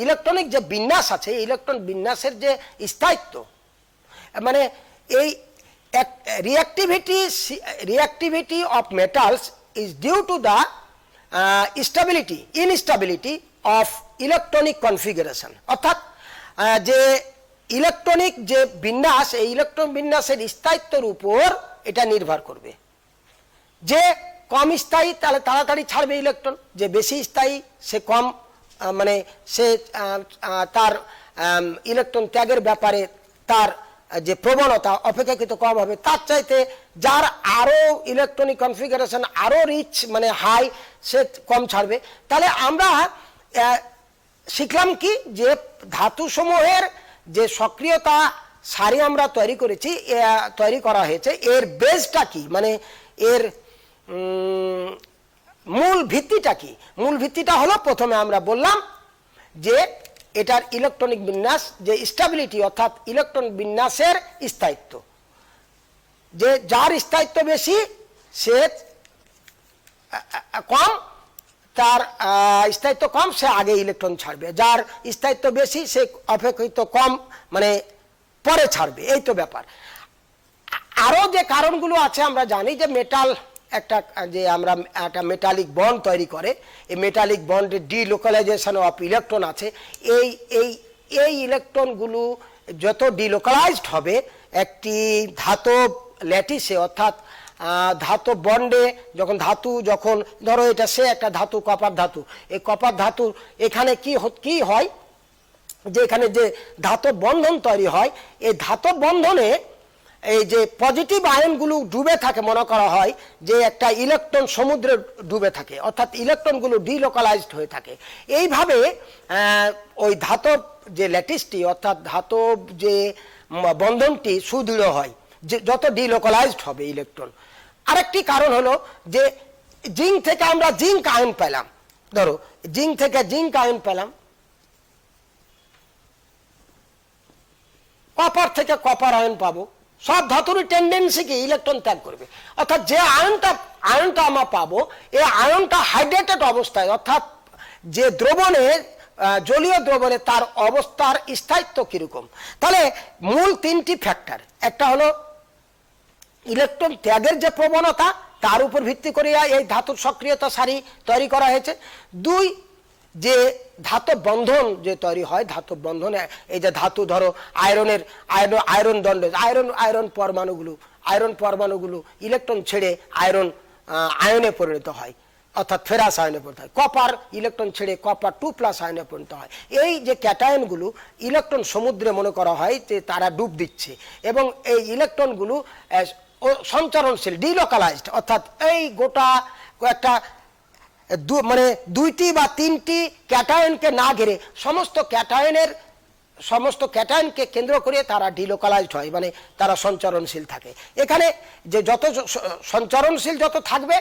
ইলেকট্রনিক যে বিন্যাস আছে, ইলেকট্রন বিন্যাসের যে স্থায়িত্ব, মানে এই reactivity of metals is due to the instability of electronic configuration। অর্থাৎ যে ইলেকট্রনিক যে বিন্যাস, এই ইলেকট্রন বিন্যাসের স্থায়িত্বের উপর এটা নির্ভর করবে। যে কম স্থায়ী তাহলে তাড়াতাড়ি ছাড়বে ইলেকট্রন, যে বেশি স্থায়ী সে কম, মানে সে তার ইলেকট্রন ত্যাগের ব্যাপারে তার যে প্রবণতা অপেক্ষাকৃত কম হবে। তার চাইতে যার আরো ইলেকট্রনিক কনফিগারেশন আরো রিচ, মানে হাই, সে কম ছাড়বে। তাহলে আমরা শিখলাম কি, যে ধাতু সমূহের যে সক্রিয়তা সারি আমরা তৈরি করা হয়েছে, এর বেসটা কি, মানে এর মূল ভিত্তিটা কি? মূল ভিত্তিটা হলো, প্রথমে আমরা বললাম যে এটার ইলেকট্রনিক বিন্যাস, যে স্টেবিলিটি, অর্থাৎ ইলেকট্রন বিন্যাসের স্থায়িত্ব। যে যার স্থায়িত্ব বেশি সে কম, তার স্থায়িত্ব কম সে আগে ইলেকট্রন ছাড়বে, যার স্থায়িত্ব বেশি সে অপেক্ষিত কম, মানে পরে ছাড়বে। এই তো ব্যাপার। আরো যে কারণগুলো আছে আমরা জানি, যে মেটাল যে আমরা একটা মেটালিক বন্ড তৈরি করে, এই মেটালিক বন্ডের ডিলোকালাইজেশন অফ ইলেকট্রন আছে। এই ইলেকট্রনগুলো যত ডিলোকালাইজড হবে, একটি ধাতব ল্যাটিসে অর্থাৎ ধাতব বন্ডে যখন যখন ধরো এটা সে একটা ধাতু কপার ধাতু, এই কপার ধাতু এখানে কি হয় যে এখানে যে ধাতব বন্ধন তৈরি হয়, এই ধাতব বন্ধনে এই যে পজিটিভ আয়নগুলো ডুবে থাকে, মনে করা হয় যে একটা ইলেকট্রন সমুদ্রে ডুবে থাকে, অর্থাৎ ইলেকট্রনগুলো ডিলোকালাইজড হয়ে থাকে। এইভাবে ওই ধাতব যে ল্যাটিসটি অর্থাৎ ধাতব যে বন্ধনটি সুদৃঢ় হয় যে যত ডিলোকালাইজড হবে ইলেকট্রন। আরেকটি কারণ হলো যে জিঙ্ক থেকে আমরা জিঙ্ক আয়ন পেলাম, ধরো জিঙ্ক থেকে জিঙ্ক আয়ন পেলাম, কপার থেকে কপার আয়ন পাবো। সব ধাতুরই টেন্ডেন্সি কি ইলেকট্রন ত্যাগ করবে, অর্থাৎ যে আয়নটা আমরা পাবো এই আয়নটা হাইড্রেটেড অবস্থায়, অর্থাৎ যে দ্রবণে জলীয় দ্রবণে তার অবস্থার স্থায়িত্ব কিরকম। তাহলে মূল তিনটি ফ্যাক্টর, একটা হলো ইলেকট্রন ত্যাগের যে প্রবণতা, তার উপর ভিত্তি করে এই ধাতুর সক্রিয়তা সারি তৈরি করা হয়েছে। দুই, যে ধাতব বন্ধন যে তৈরি হয়, ধাতব বন্ধনে এই যে ধাতু ধরো আয়রন দণ্ড, আয়রন পরমাণুগুলো ইলেকট্রন ছেড়ে আয়নে পরিণত হয়, অর্থাৎ ফেরাস আয়নে পরিণত হয়। কপার ইলেকট্রন ছেড়ে কপার 2+ আয়নে পরিণত হয়। এই যে ক্যাটায়নগুলো ইলেকট্রন সমুদ্রে মনে করা হয় যে তারা ডুব দিচ্ছে, এবং এই ইলেকট্রনগুলো সঞ্চারণশীল ডিলোকালাইজড, অর্থাৎ এই গোটা একটা মানে দুইটি বা তিনটি ক্যাটায়নকে না ঘিরে সমস্ত ক্যাটায়নকে কেন্দ্র করে তারা ডিলোকালাইজড হয়, মানে তারা সঞ্চারণশীল থাকে। এখানে যে যত সঞ্চারণশীল যত থাকবে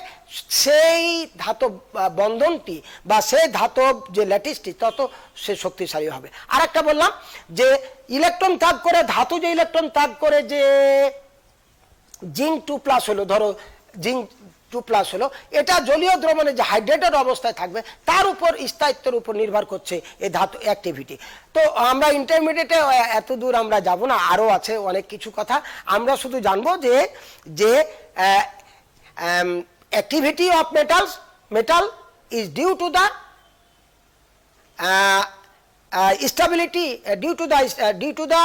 সেই ধাতব বন্ধনটি বা সেই ধাতব যে ল্যাটিসটি তত সে শক্তিশালী হবে। আর একটা বললাম যে ইলেকট্রন ত্যাগ করে ধাতু যে ইলেকট্রন ত্যাগ করে যে জিঙ্ক 2+ হলো, ধরো জিঙ্ক 2+ হলো, এটা জলীয় দ্রবণে যে হাইড্রেটেড অবস্থায় থাকবে তার উপর স্থায়িত্বের উপর নির্ভর করছে এই ধাতু অ্যাক্টিভিটি। তো আমরা ইন্টারমিডিয়েটে এত দূর আমরা যাব না, আরও আছে অনেক কিছু কথা। আমরা শুধু জানবো যে activity of metal is due to the stability due to the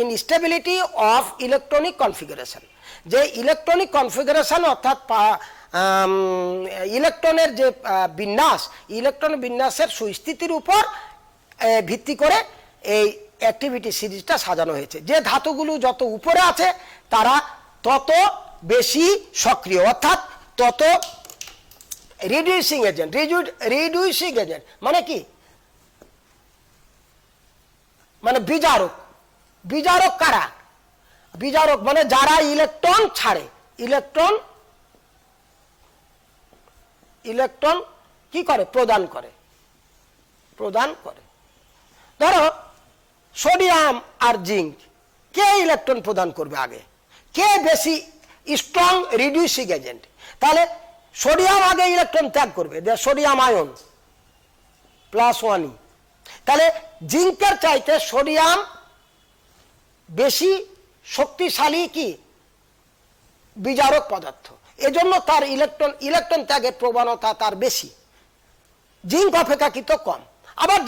instability of electronic configuration। যে ইলেকট্রনিক কনফিগারেশন অর্থাৎ ইলেকট্রনের যে ইলেকট্রন বিন্যাসের সুস্থিতির উপর ভিত্তি করে এই অ্যাক্টিভিটি সিরিজটা সাজানো হয়েছে। যে ধাতুগুলো যত উপরে আছে তারা তত বেশি সক্রিয়, অর্থাৎ তত রিডিউসিং এজেন্ট। মানে কি, মানে বিজারক কারা? বিজারক মানে যারা ইলেকট্রন ছাড়ে, ইলেকট্রন কি করে? প্রদান করে। ধরো সোডিয়াম আর জিঙ্ক, কে ইলেকট্রন প্রদান করবে আগে? কে বেশি স্ট্রং রিডিউসিং এজেন্ট? তাহলে সোডিয়াম আগে ইলেকট্রন ত্যাগ করবে, সোডিয়াম আয়ন +1। তাহলে জিঙ্কের চাইতে সোডিয়াম বেশি শক্তিশালী কি বিজারক পদার্থ, এজন্য তার ইলেকট্রন ত্যাগের প্রবণতা তার বেশি, জিঙ্ক অপেক্ষাকৃত কম। আবার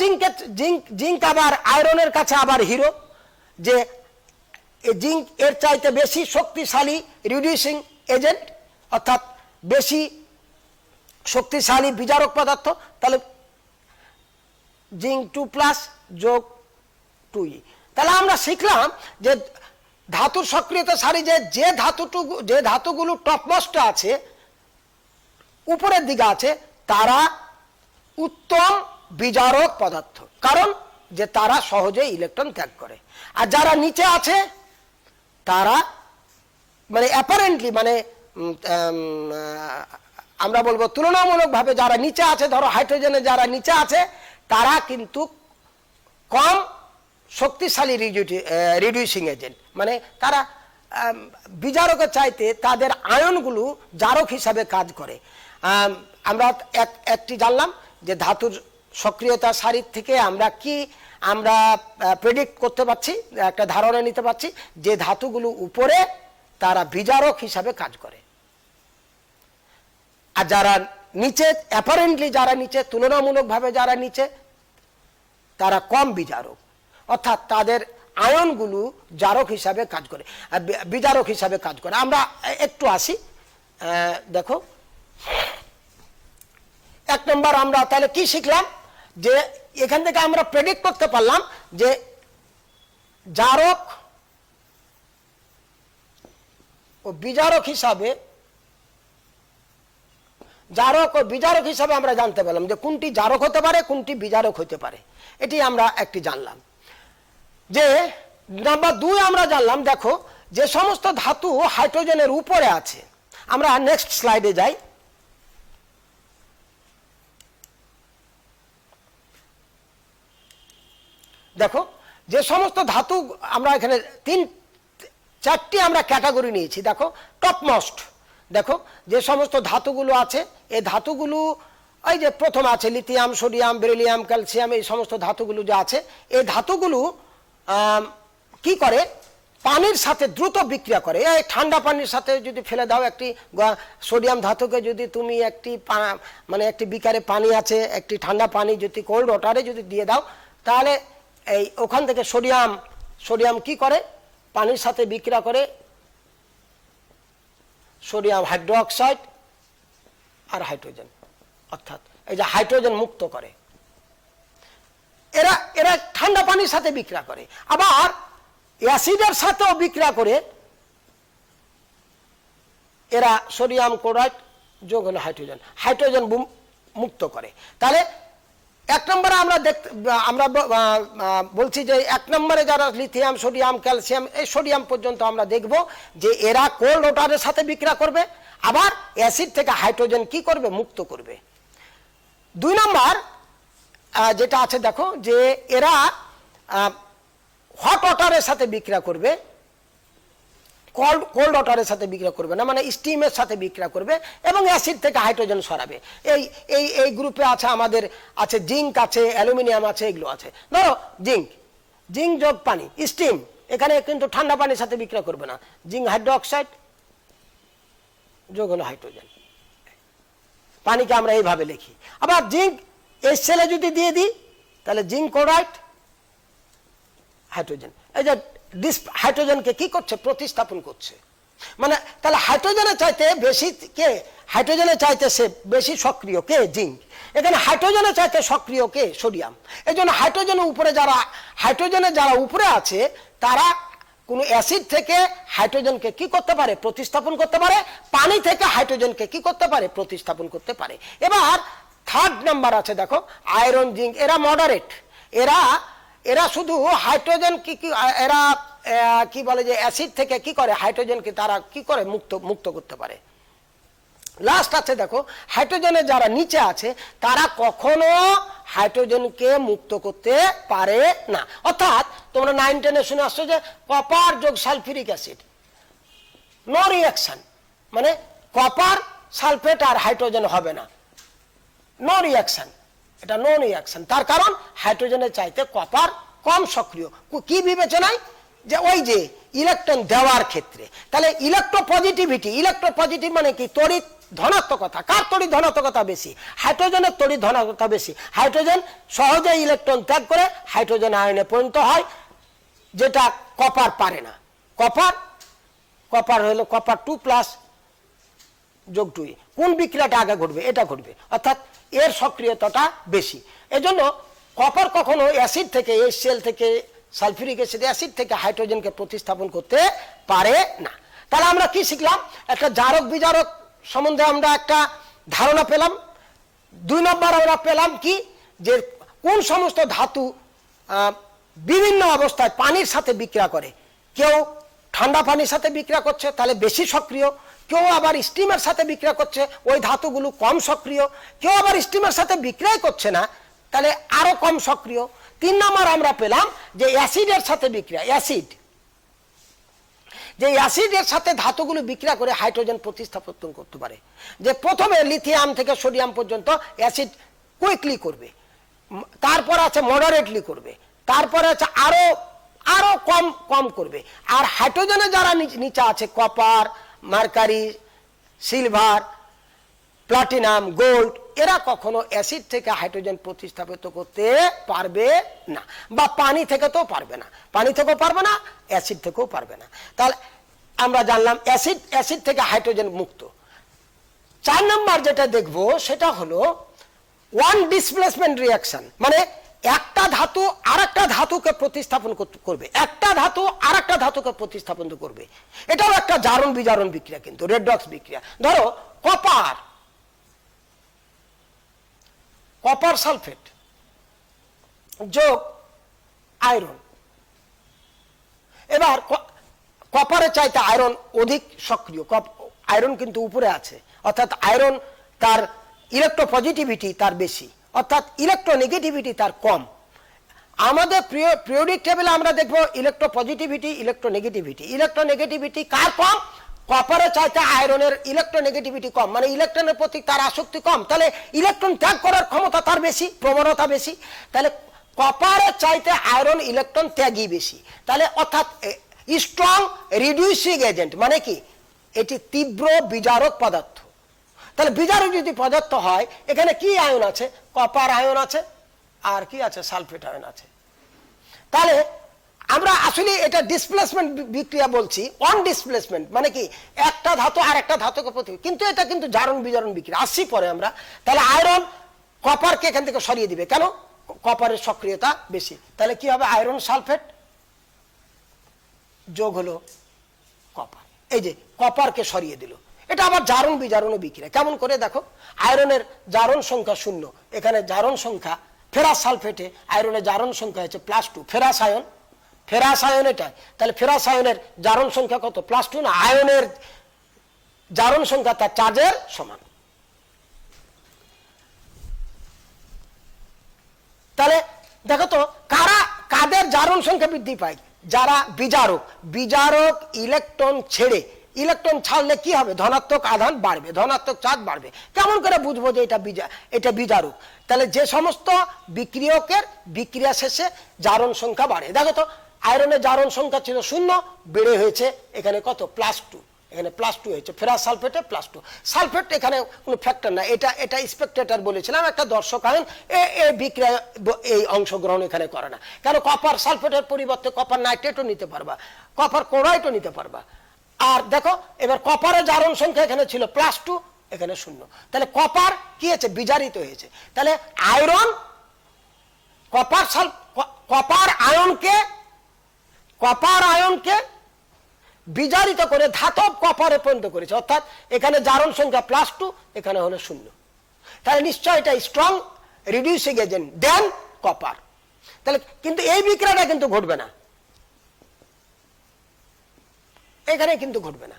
জিঙ্ক আবার আয়রনের কাছে আবার হিরো, যে জিঙ্ক এর চাইতে বেশি শক্তিশালী রিডিউসিং এজেন্ট, অর্থাৎ বেশি শক্তিশালী বিজারক পদার্থ। তাহলে জিঙ্ক 2+ যোগ 2E। তাহলে আমরা শিখলাম যে ধাতুর সক্রিয়তা সারি যে ধাতুগুলো টপমোস্টে আছে, উপরের দিকে আছে, তারা উত্তম বিজারক পদার্থ, কারণ যে তারা সহজে ইলেকট্রন ত্যাগ করে। আর যারা নিচে আছে তারা মানে অ্যাপারেন্টলি মানে আমরা বলবো তুলনামূলকভাবে যারা নিচে আছে, ধরো হাইড্রোজেনে যারা নিচে আছে তারা কিন্তু কম শক্তিশালী রিডিউসিং এজেন্ট, মানে তারা বিজারকের চাইতে তাদের আয়নগুলো জারক হিসাবে কাজ করে। আমরা একটি জানলাম যে ধাতুর সক্রিয়তা সারির থেকে আমরা প্রেডিক্ট করতে পারছি, একটা ধারণা নিতে পারছি যে ধাতুগুলো উপরে তারা বিজারক হিসাবে কাজ করে, আর যারা নিচে অ্যাপারেন্টলি যারা নিচে তুলনামূলকভাবে যারা নিচে তারা কম বিজারক, অর্থাৎ তাদের আয়নগুলো জারক হিসাবে কাজ করে, বিজারক হিসাবে কাজ করে। আমরা একটু আসি, দেখো 1 নম্বর আমরা তাহলে কি শিখলাম, যে এখান থেকে আমরা প্রেডিক্ট করতে পারলাম যে জারক ও বিজারক হিসাবে, জারক ও বিজারক হিসাবে আমরা জানতে পারলাম যে কোনটি জারক হতে পারে, কোনটি বিজারক হতে পারে। এটি আমরা একটি জানলাম। যে নাম্বার 2 আমরা জানলাম, দেখো যে সমস্ত ধাতু হাইড্রোজেনের উপরে আছে। আমরা নেক্সট স্লাইডে যাই। দেখো যে সমস্ত ধাতু আমরা এখানে 4টি আমরা ক্যাটাগরি নিয়েছি। দেখো টপমোস্ট, দেখো যে সমস্ত ধাতুগুলো আছে, এই ধাতুগুলো এই যে প্রথম আছে লিথিয়াম, সোডিয়াম, বেরিলিয়াম, ক্যালসিয়াম, এই সমস্ত ধাতুগুলো যে আছে, এই ধাতুগুলো কি করে, পানির সাথে দ্রুত বিক্রিয়া করে। এই ঠান্ডা পানির সাথে যদি ফেলে দাও, একটি সোডিয়াম ধাতুকে যদি তুমি একটি বিকারে পানি আছে, একটি ঠান্ডা পানি যদি কোল্ড ওয়াটারে যদি দিয়ে দাও, তাহলে এই ওখান থেকে সোডিয়াম কি করে, পানির সাথে বিক্রিয়া করে সোডিয়াম হাইড্রোক্সাইড আর হাইড্রোজেন, অর্থাৎ এই যে হাইড্রোজেন মুক্ত করে। এরা ঠান্ডা পানির সাথে বিক্রিয়া করে। আবার অ্যাসিডের সাথেও বিক্রিয়া করে এরা সোডিয়াম ক্লোরাইড যোগ হলো হাইড্রোজেন মুক্ত করে। তাহলে 1 নম্বরে আমরা বলছি যে 1 নম্বরে যারা লিথিয়াম, সোডিয়াম, ক্যালসিয়াম, এই সোডিয়াম পর্যন্ত আমরা দেখব যে এরা কোল্ড ওয়াটারের সাথে বিক্রিয়া করবে, আবার অ্যাসিড থেকে হাইড্রোজেন কি করবে, মুক্ত করবে। 2 নম্বর যেটা আছে, দেখো যে এরা হট ওয়াটারের সাথে বিক্রিয়া করবে, কোল্ড ওয়াটারের সাথে বিক্রিয়া করবে না, মানে স্টিমের সাথে বিক্রিয়া করবে এবং অ্যাসিড থেকে হাইড্রোজেন সরাবে। এই গ্রুপে আছে আমাদের আছে জিঙ্ক আছে, অ্যালুমিনিয়াম আছে, এগুলো আছে। ধরো জিঙ্ক যোগ পানি, স্টিম, এখানে কিন্তু ঠান্ডা পানির সাথে বিক্রিয়া করবে না, জিঙ্ক হাইড্রোক্সাইড যোগ হলো হাইড্রোজেন। পানিকে আমরা এইভাবে লিখি। আবার জিঙ্ক এই সেলে যদি দিয়ে দিই, তাহলে জিঙ্ক ক্লোরাইড হাইড্রোজেন, এই যে হাইড্রোজেনকে কি করছে, প্রতিস্থাপন করছে। মানে তাহলে হাইড্রোজেনের চাইতে বেশি কে, হাইড্রোজেনের চাইতে সে বেশি সক্রিয় কে, জিঙ্ক। এখানে হাইড্রোজেনের চাইতে সক্রিয় কে, সোডিয়াম। এই জন্য হাইড্রোজেনের যারা উপরে আছে, তারা কোনো অ্যাসিড থেকে হাইড্রোজেনকে কি করতে পারে, প্রতিস্থাপন করতে পারে। পানি থেকে হাইড্রোজেনকে কি করতে পারে, প্রতিস্থাপন করতে পারে। এবার 3rd নাম্বার আছে, দেখো আয়রন, জিঙ্ক, এরা মডারেট। এরা শুধু হাইড্রোজেন এরা কি বলে যে অ্যাসিড থেকে কি করে, হাইড্রোজেনকে তারা কি করে, মুক্ত করতে পারে। লাস্ট আছে, দেখো হাইড্রোজেনের যারা নিচে আছে, তারা কখনো হাইড্রোজেনকে মুক্ত করতে পারে না। অর্থাৎ তোমরা 9-10-এ শুনে আসছো যে কপার যোগ সালফিউরিক অ্যাসিড, নো রিঅ্যাকশন, মানে কপার সালফেট আর হাইড্রোজেন হবে না, নো রিঅ্যাকশন, এটা নো রিঅ্যাকশন। তার কারণ হাইড্রোজেনের চাইতে কপার কম সক্রিয়। কি বিবেচনায়, যে ওই যে ইলেকট্রন দেওয়ার ক্ষেত্রে। তাহলে ইলেকট্রোপজিটিভ মানে কি, তড়িৎ ধনাত্মকতা। কার তড়িৎ ধনাত্মকতা বেশি, হাইড্রোজেনের তড়িৎ ধনাত্মকতা বেশি। হাইড্রোজেন সহজে ইলেকট্রন ত্যাগ করে হাইড্রোজেন আয়নে পরিণত হয়, যেটা কপার পারে না। কপার হলো কপার 2+ যোগ 2, কোন বিক্রিয়াটা আগে ঘটবে, এটা ঘটবে, অর্থাৎ এর সক্রিয়তাটা বেশি। এজন্য কপার কখনো অ্যাসিড থেকে, এই সেল থেকে সালফিউরিক অ্যাসিড, অ্যাসিড থেকে হাইড্রোজেনকে প্রতিস্থাপন করতে পারে না। তাহলে আমরা কি শিখলাম, একটা জারক বিজারক সম্বন্ধে আমরা একটা ধারণা পেলাম। 2 নম্বর আমরা পেলাম কি, যে কোন সমস্ত ধাতু বিভিন্ন অবস্থায় পানির সাথে বিক্রিয়া করে। কেউ ঠান্ডা পানির সাথে বিক্রিয়া করছে, তাহলে বেশি সক্রিয়। কেউ আবার স্টিমের সাথে বিক্রিয়া করছে, ওই ধাতুগুলো কম সক্রিয়। কেউ আবার স্টিমের সাথে বিক্রিয়া করছে না, তাহলে আরো কম সক্রিয়। 3 নম্বর আমরা পেলাম যে অ্যাসিডের সাথে বিক্রিয়া, অ্যাসিডের সাথে ধাতুগুলো বিক্রিয়া করে হাইড্রোজেন প্রতিস্থাপন করতে পারে। যে প্রথমে লিথিয়াম থেকে সোডিয়াম পর্যন্ত অ্যাসিড কুইকলি করবে, তারপর আছে মডারেটলি করবে, তারপরে আছে আরো কম করবে। আর হাইড্রোজেনে যারা নিচে আছে, copper, mercury, silver, platinum, gold, এরা কখনো অ্যাসিড থেকে হাইড্রোজেন প্রতিস্থাপিত করতে পারবে না, বা পানি থেকে তো পারবে না, পানি থেকেও পারবে না, অ্যাসিড থেকেও পারবে না। তাহলে আমরা জানলাম অ্যাসিড থেকে হাইড্রোজেন মুক্ত। 4 নম্বর যেটা দেখব সেটা হলো ওয়ান ডিসপ্লেসমেন্ট রিঅ্যাকশন, মানে একটা ধাতু আরেকটা ধাতুকে প্রতিস্থাপন করবে, একটা ধাতু আরেকটা ধাতুকে প্রতিস্থাপন করবে। এটাও একটা জারণ বিজারণ বিক্রিয়া, কিন্তু রেডক্স বিক্রিয়া। ধরো কপার সালফেট যোগ আয়রন। এবার কপারের চাইতে আয়রন অধিক সক্রিয়, আয়রন কিন্তু উপরে আছে, অর্থাৎ আয়রন তার ইলেকট্রোপজিটিভিটি তার বেশি, অর্থাৎ ইলেকট্রোনেগেটিভিটি তার কম। আমাদের পিরিয়ডিক টেবিলে আমরা দেখবো ইলেকট্রোপজিটিভিটি, ইলেকট্রোনেগেটিভিটি কার কম? কপারের চাইতে আয়রনের ইলেকট্রোনেগেটিভিটি কম, মানে ইলেকট্রনের প্রতি তার আসক্তি কম, তাহলে ইলেকট্রন ত্যাগ করার ক্ষমতা তার বেশি, প্রবণতা বেশি। তাহলে কপারের চাইতে আয়রন ইলেকট্রন ত্যাগই বেশি। তাহলে অর্থাৎ স্ট্রং রিডিউসিং এজেন্ট, মানে কি এটি তীব্র বিজারক পদার্থ। তাহলে বিজারক যদি পদার্থ হয়, এখানে কি আয়ন আছে? কপার আয়ন আছে, আর কি আছে? সালফেট আয়ন আছে। তাহলে আমরা আসলে এটা ডিসপ্লেসমেন্ট বিক্রিয়া বলছি, অন ডিসপ্লেসমেন্ট, মানে কি একটা ধাতু আর একটা ধাতুকে প্রতি, কিন্তু এটা কিন্তু জারণ বিজারণ বিক্রিয়া, আসছি পরে আমরা। তাহলে আয়রন কপারকে এখান থেকে সরিয়ে দিবে, কেন? কপারের সক্রিয়তা বেশি। তাহলে কি হবে? আয়রন সালফেট যোগ হলো কপার, এই যে কপারকে সরিয়ে দিল। এটা আবার জারণ বিজারণ বিক্রিয়া। কেমন করে দেখো, আয়রনের জারণ সংখ্যা 0, এখানে জারণ সংখ্যা ফেরাস সালফেটে আয়রনের জারণ সংখ্যা হচ্ছে +2, ফেরাস আয়ন এটা। তাহলে ফেরাস আয়নের জারণ সংখ্যা কত? +2 না, আয়নের জারণ সংখ্যা তার চার্জের সমান। তাহলে দেখো তো কাদের জারণ সংখ্যা বৃদ্ধি পায়? যারা বিজারক ইলেকট্রন ছাড়লে কি হবে? ধনাত্মক আধান বাড়বে, ধনাত্মক চার্জ বাড়বে। কেমন করে বুঝবো যে এটা বিজারক? তাহলে যে সমস্ত বিক্রিয়কের বিক্রিয়া শেষে জারণ সংখ্যা বাড়ে, দেখো তো আয়রনের জারণ সংখ্যা ছিল 0, বেড়ে হয়েছে এখানে কত? +2, এখানে +2 হয়েছে, ফেরাস সালফেটে +2। সালফেট এখানে কোনো ফ্যাক্টর না, এটা স্পেকটেটর বলেছিলাম, একটা দর্শক আয়ন, বিক্রিয়া এই অংশগ্রহণ এখানে করে না। কেন? কপার সালফেটের পরিবর্তে কপার নাইট্রেটও নিতে পারবা, কপার ক্লোরাইডও নিতে পারবা। আর দেখো এবার কপারের জারণ সংখ্যা এখানে ছিল +2, এখানে 0। তাহলে কপার কি হয়েছে? বিজারিত হয়েছে। তাহলে আয়রন কপার আয়নকে বিজারিত করে ধাতব কপারে পরিণত করেছে, অর্থাৎ এখানে জারণ সংখ্যা +2, এখানে হলো 0। তাহলে নিশ্চয় এটা স্ট্রং রিডিউসিং এজেন্ট দেন কপার। তাহলে কিন্তু এই বিক্রিয়াটা কিন্তু ঘটবে না, এখানে কিন্তু ঘটবে না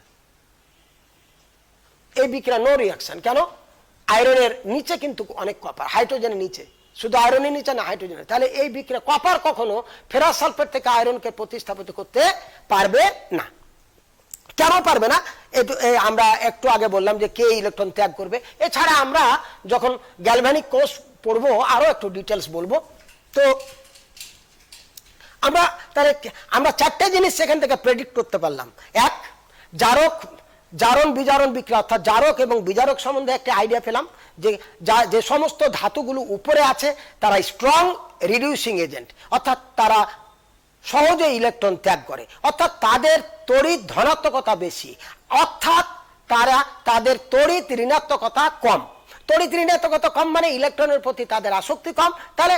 এই বিক্রিয়া, নো রিঅ্যাকশন। কেন? আয়রনের নিচে কিন্তু অনেক কপার, হাইড্রোজেনের নিচে, শুধু আয়রনের নিচে না, হাইড্রোজেনের। তাহলে এই বিক্রিয়া কপার কখনো ফেরাস সালফেট থেকে আয়রনকে প্রতিস্থাপিত করতে পারবে না। কেন পারবে না? আমরা একটু আগে বললাম যে কে ইলেকট্রন ত্যাগ করবে। এছাড়া আমরা যখন গ্যালভানিক কোষ পড়বো আরো একটু ডিটেলস বলবো। তো আমরা 4টে জিনিস সেখান থেকে প্রেডিক্ট করতে পারলাম। এক, জারণ বিজারণ বিক্রিয়া, অর্থাৎ জারক এবং বিজারক সম্বন্ধে একটা আইডিয়া পেলাম, যে সমস্ত ধাতুগুলো উপরে আছে তারা স্ট্রং রিডিউসিং এজেন্ট, অর্থাৎ তারা সহজে ইলেকট্রন ত্যাগ করে, অর্থাৎ তাদের তড়িৎ ধনাত্মকতা বেশি, অর্থাৎ তাদের তড়িৎ ঋণাত্মকতা কম। তড়িৎ ঋণাত্মকতা কম মানে ইলেকট্রনের প্রতি তাদের আসক্তি কম। তাহলে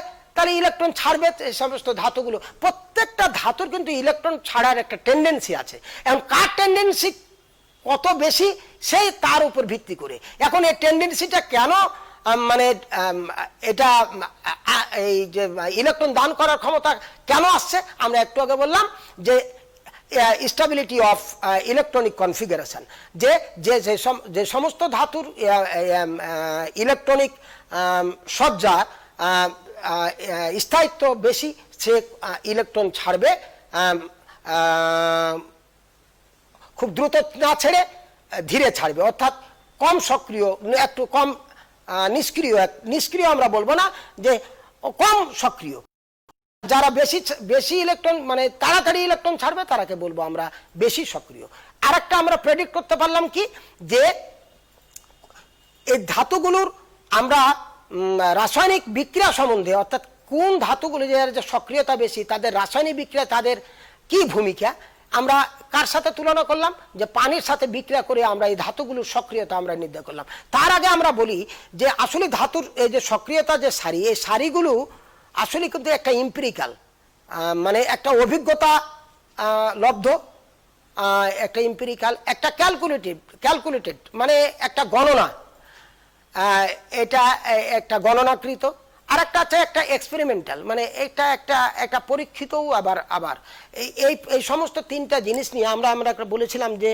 ইলেকট্রন ছাড়বে এই সমস্ত ধাতুগুলো। প্রত্যেকটা ধাতুর কিন্তু ইলেকট্রন ছাড়ার একটা টেন্ডেন্সি আছে, এবং কার টেন্ডেন্সি কত বেশি সেই তার উপর ভিত্তি করে। এখন এই টেন্ডেন্সিটা কেন, মানে এটা এই যে ইলেকট্রন দান করার ক্ষমতা কেন আসছে, আমরা একটু আগে বললাম যে স্টেবিলিটি অফ ইলেকট্রনিক কনফিগারেশন, যে সমস্ত ধাতুর ইলেকট্রনিক সজ্জা স্থায়িত্ব বেশি, সে ইলেকট্রন ছাড়বে খুব দ্রুত না ছেড়ে ধীরে ছাড়বে, অর্থাৎ কম সক্রিয়, একটু কম নিষ্ক্রিয় আমরা বলবো না, যে কম সক্রিয়। যারা বেশি ইলেকট্রন মানে তাড়াতাড়ি ইলেকট্রন ছাড়বে তারাকে বলবো আমরা বেশি সক্রিয়। আরেকটা আমরা প্রেডিক্ট করতে পারলাম কি, যে এই ধাতুগুলোর আমরা রাসায়নিক বিক্রিয়া সম্বন্ধে, অর্থাৎ কোন ধাতুগুলো যে সক্রিয়তা বেশি, তাদের রাসায়নিক বিক্রিয়া তাদের কি ভূমিকা, আমরা কার সাথে তুলনা করলাম, যে পানির সাথে বিক্রিয়া করে আমরা এই ধাতুগুলোর সক্রিয়তা আমরা নির্ণয় করলাম। তার আগে আমরা বলি যে আসলে ধাতুর এই যে সক্রিয়তা যে সারি, এই সারিগুলো আসলে কিন্তু একটা এম্পিরিক্যাল, মানে একটা অভিজ্ঞতা লব্ধ, একটা এম্পিরিক্যাল, একটা ক্যালকুলেটেড মানে একটা গণনা, এটা একটা গণনাকৃত, আর একটা আছে একটা এক্সপেরিমেন্টাল, মানে এটা একটা পরীক্ষিতও আবার এই সমস্ত তিনটা জিনিস নিয়ে আমরা বলেছিলাম যে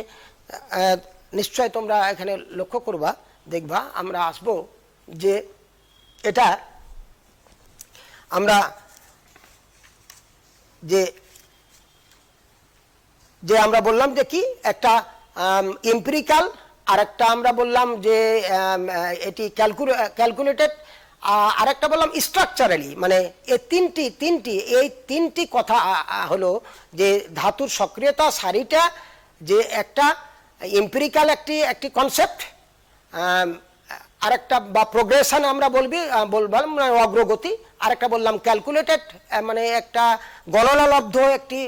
নিশ্চয় তোমরা এখানে লক্ষ্য করবা, দেখবা আমরা আসবো যে এটা আমরা যে আমরা বললাম যে কি একটা এম্পিরিক্যাল, আর একটা আমরা বললাম যে এটি ক্যালকুলেটেড, আর একটা বললাম স্ট্রাকচারালি, মানে এই তিনটি কথা হলো যে ধাতুর সক্রিয়তা সারিটা যে একটা এম্পিরিক্যাল একটি কনসেপ্ট, আরেকটা বা প্রোগ্রেশন আমরা বললাম মানে অগ্রগতি, আরেকটা বললাম ক্যালকুলেটেড মানে একটা গণনালব্ধ একটি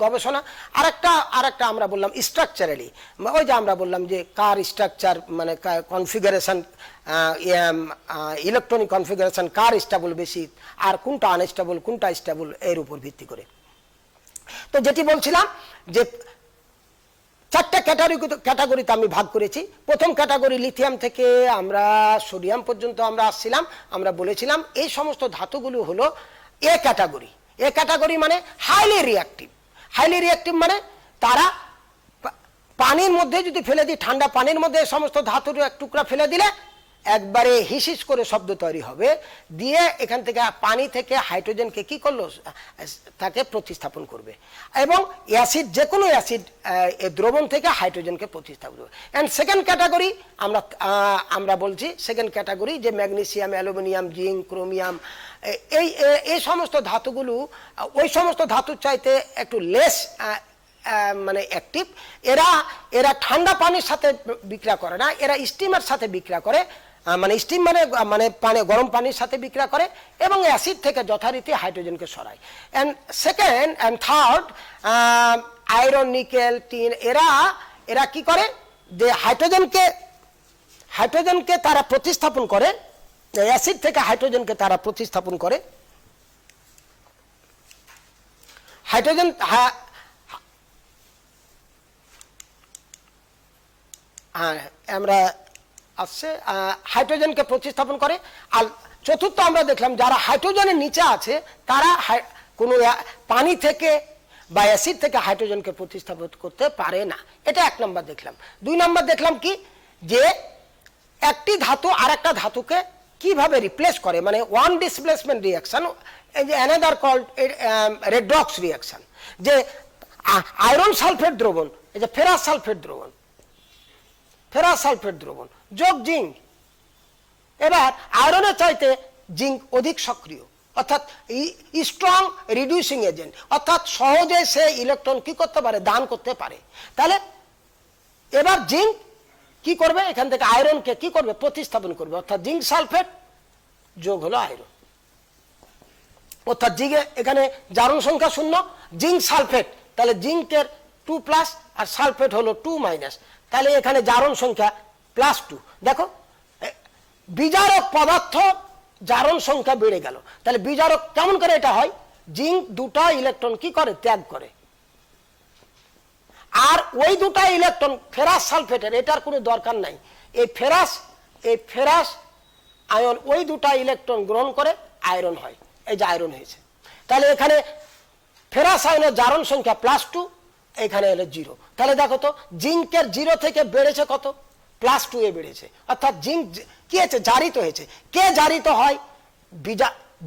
গবেষণা, আরেকটা আমরা বললাম স্ট্রাকচারালি, ওই যে আমরা বললাম যে কার স্ট্রাকচার মানে কনফিগারেশন, ইলেকট্রনিক কনফিগারেশন কার স্টেবল বেশি, আর কোনটা আনস্টেবল কোনটা স্টেবল, এর উপর ভিত্তি করে। তো যেটি বলছিলাম যে চারটা ক্যাটাগরিতে আমি ভাগ করেছি। প্রথম ক্যাটাগরি লিথিয়াম থেকে আমরা সোডিয়াম পর্যন্ত আমরা আসছিলাম, আমরা বলেছিলাম এই সমস্ত ধাতুগুলো হলো এ ক্যাটাগরি মানে হাইলি রিঅ্যাক্টিভ মানে তারা পানির মধ্যে যদি ফেলে দিই, ঠান্ডা পানির মধ্যে এই সমস্ত ধাতুর এক টুকরা ফেলে দিলে একবারে হিসিস করে শব্দ তৈরি হবে, দিয়ে এখান থেকে পানি থেকে হাইড্রোজেনকে কি করলো, তাকে প্রতিস্থাপন করবে, এবং অ্যাসিড যে কোনো অ্যাসিড দ্রবণ থেকে হাইড্রোজেনকে প্রতিস্থাপন করবে। অ্যান্ড সেকেন্ড ক্যাটাগরি আমরা বলছি সেকেন্ড ক্যাটাগরি যে ম্যাগনেসিয়াম, অ্যালুমিনিয়াম, জিঙ্ক, ক্রোমিয়াম, এই সমস্ত ধাতুগুলো ওই সমস্ত ধাতুর চাইতে একটু লেস মানে অ্যাক্টিভ। এরা ঠান্ডা পানির সাথে বিক্রিয়া করে না, এরা স্টিমের সাথে বিক্রিয়া করে, মানে স্টিম মানে গরম পানির সাথে বিক্রিয়া করে এবং অ্যাসিড থেকে যথারীতি হাইড্রোজেনকে সরায়। And second and third iron, nickel, tin, এরা কি করে যে হাইড্রোজেনকে তারা প্রতিস্থাপন করে, অ্যাসিড থেকে হাইড্রোজেনকে তারা প্রতিস্থাপন করে। হাইড্রোজেন আমরা আসছে হাইড্রোজেনকে প্রতিস্থাপন করে। আর চতুর্থ আমরা দেখলাম যারা হাইড্রোজেনের নিচে আছে তারা কোনো পানি থেকে বা অ্যাসিড থেকে হাইড্রোজেনকে প্রতিস্থাপন করতে পারে না। এটা এক নম্বর দেখলাম। দুই নম্বর দেখলাম কি যে একটি ধাতু আর একটা ধাতুকে কিভাবে রিপ্লেস করে, মানে ওয়ান ডিসপ্লেসমেন্ট রিঅ্যাকশন, এই যে অ্যানাদার কল্ড রেডক্স রিঅ্যাকশন, যে আয়রন সালফেট দ্রবণ, এই যে ফেরাস সালফেট দ্রবণ যোগ জিঙ্ক, এবার আয়রনের চাইতে জিঙ্ক অধিক সক্রিয়, অর্থাৎ স্ট্রং রিডিউসিং এজেন্ট, অর্থাৎ সহজে সে ইলেকট্রন কি করতে পারে, দান করতে পারে। তাহলে এবার জিঙ্ক কি করবে, এখান থেকে আয়রনকে কি করবে, প্রতিস্থাপন করবে, অর্থাৎ জিঙ্ক সালফেট যোগ হলো আয়রন, অর্থাৎ জিঙ্কে এখানে জারণ সংখ্যা 0, জিঙ্ক সালফেট, তাহলে জিঙ্কের 2+ আর সালফেট হলো 2-, তাহলে এখানে জারণ সংখ্যা +2। দেখো বিজারক পদার্থ জারণ সংখ্যা বেড়ে গেল। তাহলে বিজারক কেমন করে এটা হয়, জিঙ্ক দুটা ইলেকট্রন কি করে, ত্যাগ করে, আর ওই দুটা ইলেকট্রন ফেরাস সালফেটের, এটার কোনো দরকার নাই, এই ফেরাস আয়ন ওই দুটা ইলেকট্রন গ্রহণ করে আয়রন হয়, এই যে আয়রন হয়েছে। তাহলে এখানে ফেরাস আয়নের জারণ সংখ্যা +2, এখানে হলো 0। তাহলে দেখো তো জিঙ্কের 0 থেকে বেড়েছে কত, +2 এ বেড়েছে, অর্থাৎ জিঙ্ক কি হয়েছে, জারিত হয়েছে। কে জারিত হয়,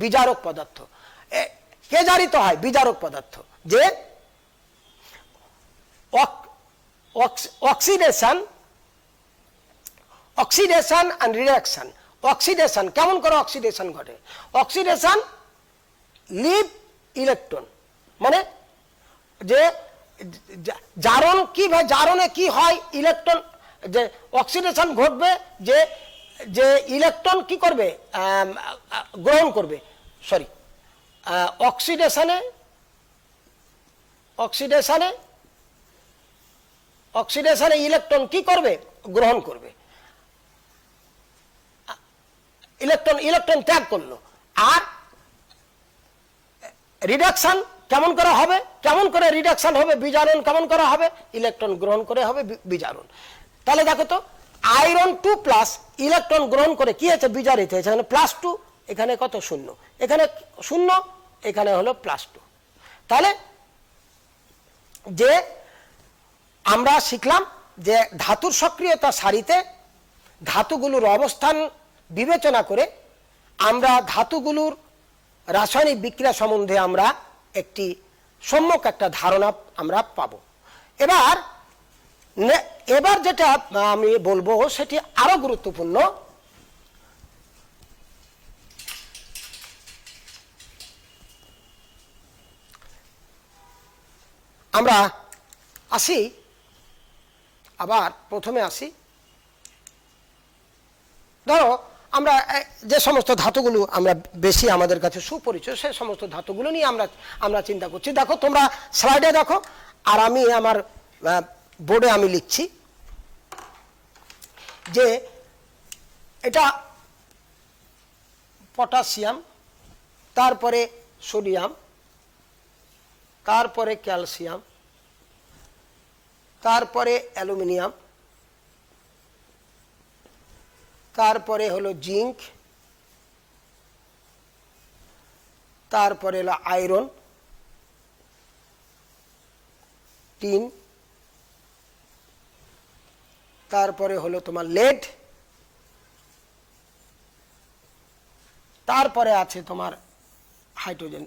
বিজারক পদার্থ। কে জারিত হয়, বিজারক পদার্থ, যে অক্সিডেশন এন্ড রিডাকশন। অক্সিডেশন কেমন করে অক্সিডেশন ঘটে, অক্সিডেশন লিভ ইলেকট্রন, মানে যে জারণ কি ভাই, জারণে কি হয়, ইলেকট্রন যে অক্সিডেশন ঘটবে, যে যে ইলেকট্রন কি করবে, গ্রহণ করবে, সরি, অক্সিডেশনে অক্সিডেশনে অক্সিডেশনে ইলেকট্রন কি করবে, গ্রহণ করবে, ইলেকট্রন ত্যাগ করলো। আর রিডাকশন কেমন করে হবে, কেমন করে রিডাকশন হবে, বিজারণ কেমন করা হবে, ইলেকট্রন গ্রহণ করে হবে বিজারণ। তাহলে দেখো তো আয়রন 2 প্লাস ইলেকট্রন গ্রহণ করে কি হয়েছে, বিজারিত হয়েছে। এখানে +2, এখানে কত 0, এখানে 0, এখানে হলো +2। তাহলে যে আমরা শিখলাম যে ধাতুর সক্রিয়তা সারিতে ধাতুগুলোর অবস্থান বিবেচনা করে আমরা ধাতুগুলোর রাসায়নিক বিক্রিয়া সম্বন্ধে আমরা একটি সম্যক একটা ধারণা আমরা পাবো। এবার যেটা আমি বলবো সেটি আরো গুরুত্বপূর্ণ। আমরা আসি, আবার প্রথমে আসি, ধরো আমরা যে সমস্ত ধাতুগুলো আমরা বেশি আমাদের কাছে সুপরিচিত সেই সমস্ত ধাতুগুলো নিয়ে আমরা চিন্তা করছি। দেখো তোমরা স্লাইডে দেখো, আর আমি আমার বোর্ডে আমি লিখছি যে এটা পটাশিয়াম, তারপরে সোডিয়াম, তারপরে ক্যালসিয়াম, তারপরে অ্যালুমিনিয়াম, তারপরে হলো জিঙ্ক, তারপরে হলো আয়রন, টিন, তারপরে হলো তোমার লেড, তারপরে আছে তোমার হাইড্রোজেন,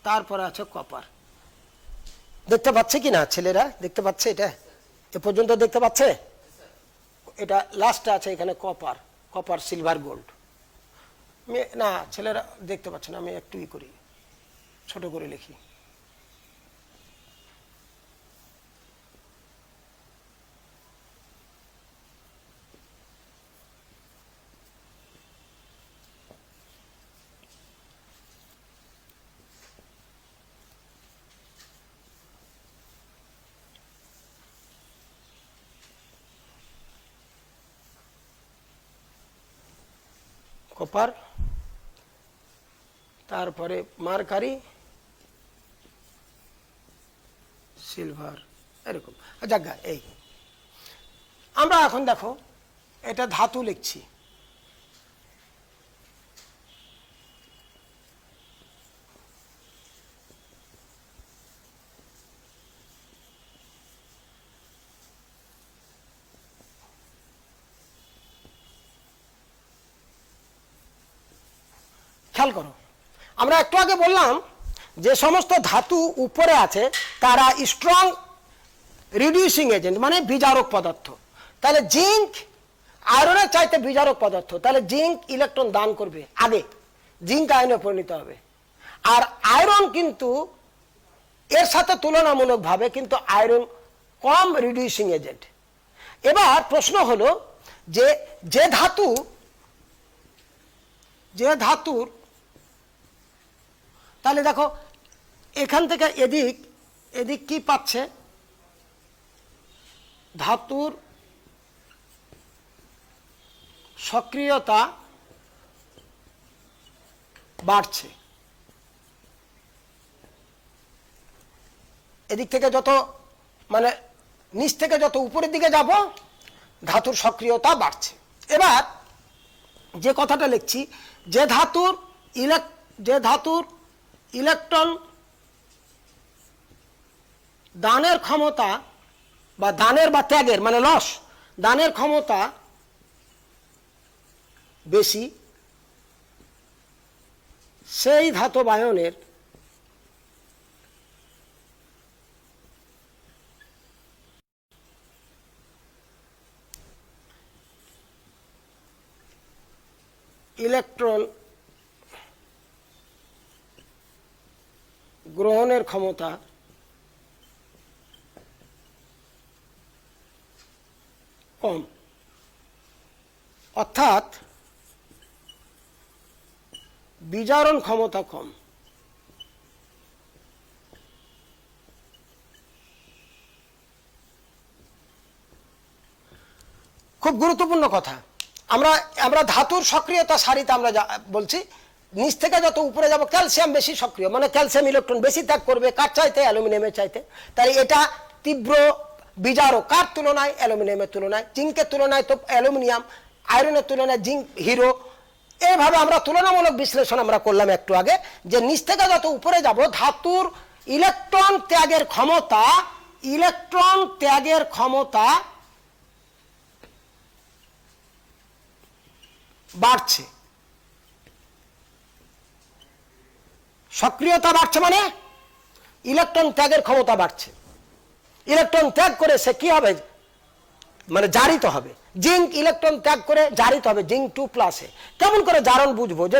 তারপরে আছে কপার। দেখতে পাচ্ছে কি না ছেলেরা, দেখতে পাচ্ছে? এটা এ পর্যন্ত দেখতে পাচ্ছে? এটা লাস্টে আছে এখানে কপার, সিলভার, গোল্ড। না ছেলেরা দেখতে পাচ্ছে না, আমি একটু করি, ছোট করে লিখি। কপার, তারপরে মার্কারি, সিলভার, এরকম। জায়গা এই আমরা এখন দেখো এটা ধাতু লিখছি। খেয়াল করো, আমরা একটু আগে বললাম যে সমস্ত ধাতু উপরে আছে তারা স্ট্রং রিডিউসিং এজেন্ট, মানে বিজারক পদার্থ। তাহলে জিঙ্ক আয়রনের চাইতে বিজারক পদার্থ, তাহলে জিঙ্ক ইলেকট্রন দান করবে আগে, জিঙ্ক আয়নে পরিণত হবে। আর আয়রন কিন্তু এর সাথে তুলনামূলকভাবে কিন্তু আয়রন কম রিডিউসিং এজেন্ট। এবার প্রশ্ন হলো যে ধাতুর তাহলে দেখো এখান থেকে এদিক কি পাচ্ছে, ধাতুর সক্রিয়তা বাড়ছে। এদিক থেকে যত মানে নিচ থেকে যত উপরের দিকে যাব ধাতুর সক্রিয়তা বাড়ছে। এবার যে কথাটা লিখছি, যে ধাতুর ইলেকট্রন দানের ক্ষমতা বা দানের বা ত্যাগের মানে লস, দানের ক্ষমতা বেশি, সেই ধাতব আয়নের ইলেকট্রন গ্রহণের ক্ষমতা কম। অর্থাৎ বিজারণ ক্ষমতা কম। খুব গুরুত্বপূর্ণ কথা। আমরা ধাতুর সক্রিয়তা সারিতে আমরা বলছি নিচ থেকে যত উপরে যাব ক্যালসিয়াম বেশি সক্রিয়, মানে ক্যালসিয়াম ইলেকট্রন বেশি ত্যাগ করবে কার চাইতে? অ্যালুমিনিয়ামের চাইতে। তাই এটা তীব্র বিজারক কার তুলনায়? অ্যালুমিনিয়ামের তুলনায়। জিঙ্কের তুলনায় তো অ্যালুমিনিয়াম, আয়রনের তুলনায় জিঙ্ক হিরো। এইভাবে আমরা তুলনামূলক বিশ্লেষণ আমরা করলাম একটু আগে, যে নিচ থেকে যত উপরে যাব ধাতুর ইলেকট্রন ত্যাগের ক্ষমতা বাড়ছে। সক্রিয়তা বাড়ছে মানে ইলেকট্রন ত্যাগের ক্ষমতা বাড়ছে। ইলেকট্রন ত্যাগ করে সে কি হবে? মানে জারিত হবে। জিঙ্ক ইলেকট্রন ত্যাগ করে জারিত হবে জিঙ্ক 2+। কেমন করে জারণ বুঝবো? যে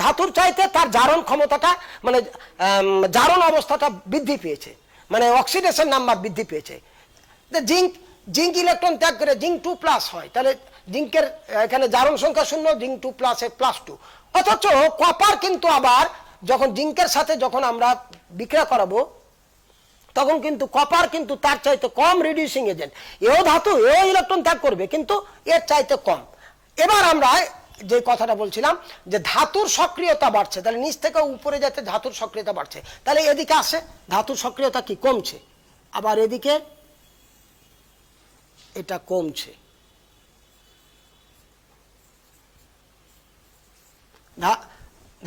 ধাতুর চাইতে তার জারণ ক্ষমতাটা মানে জারণ অবস্থাটা বৃদ্ধি পেয়েছে, মানে অক্সিডেশন নাম্বার বৃদ্ধি পেয়েছে। জিঙ্ক ইলেকট্রন ত্যাগ করে জিঙ্ক 2+ হয়, তাহলে জিঙ্কের এখানে জারণ সংখ্যা 0, জিঙ্ক 2+ এ +2। অথচ কপার কিন্তু আবার যখন জিঙ্কের সাথে যখন আমরা বিক্রিয়া করাবো তখন কিন্তু কপার কিন্তু তার চাইতে কম রিডিউসিং এজেন্ট। এও ধাতু, এও ইলেকট্রন ত্যাগ করবে কিন্তু এর চাইতে কম। এবার আমরা যে কথাটা বলছিলাম যে ধাতুর সক্রিয়তা বাড়ছে, তাহলে নিচ থেকে উপরে যেতে ধাতুর সক্রিয়তা বাড়ছে, তাহলে এদিকে আসে ধাতুর সক্রিয়তা কি? কমছে। আবার এদিকে এটা কমছে।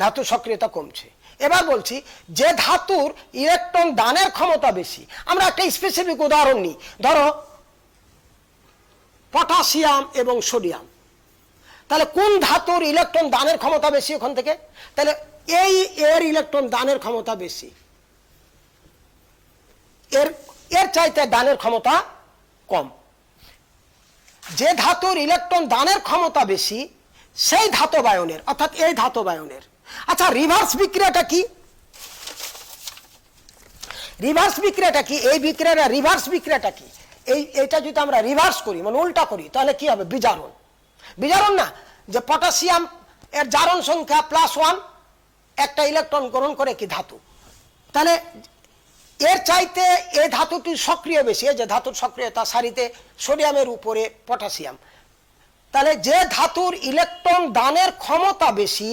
ধাতুর সক্রিয়তা কমছে। এবার বলছি যে ধাতুর ইলেকট্রন দানের ক্ষমতা বেশি, আমরা একটা স্পেসিফিক উদাহরণ নিই। ধরো পটাশিয়াম এবং সোডিয়াম, তাহলে কোন ধাতুর ইলেকট্রন দানের ক্ষমতা বেশি ওখান থেকে? তাহলে এর ইলেকট্রন দানের ক্ষমতা বেশি, এর চাইতে দানের ক্ষমতা কম। যে ধাতুর ইলেকট্রন দানের ক্ষমতা বেশি সেই ধাতব আয়নের, অর্থাৎ এই ধাতব আয়নের। আচ্ছা, রিভার্স বিক্রিয়াটা কি? এই বিক্রিয়াটা রিভার্স বিক্রিয়াটা কি? এইটা যদি আমরা রিভার্স করি মানে উল্টা করি তাহলে কি হবে? বিজারণ না, যে পটাশিয়াম এর জারণ সংখ্যা +1, একটা ইলেকট্রন গ্রহণ করে কি ধাতু, তাহলে এর চাইতে এই ধাতুটি সক্রিয় বেশি। যে ধাতুর সক্রিয়তা সারিতে সোডিয়ামের উপরে পটাশিয়াম, তাহলে যে ধাতুর ইলেকট্রন দানের ক্ষমতা বেশি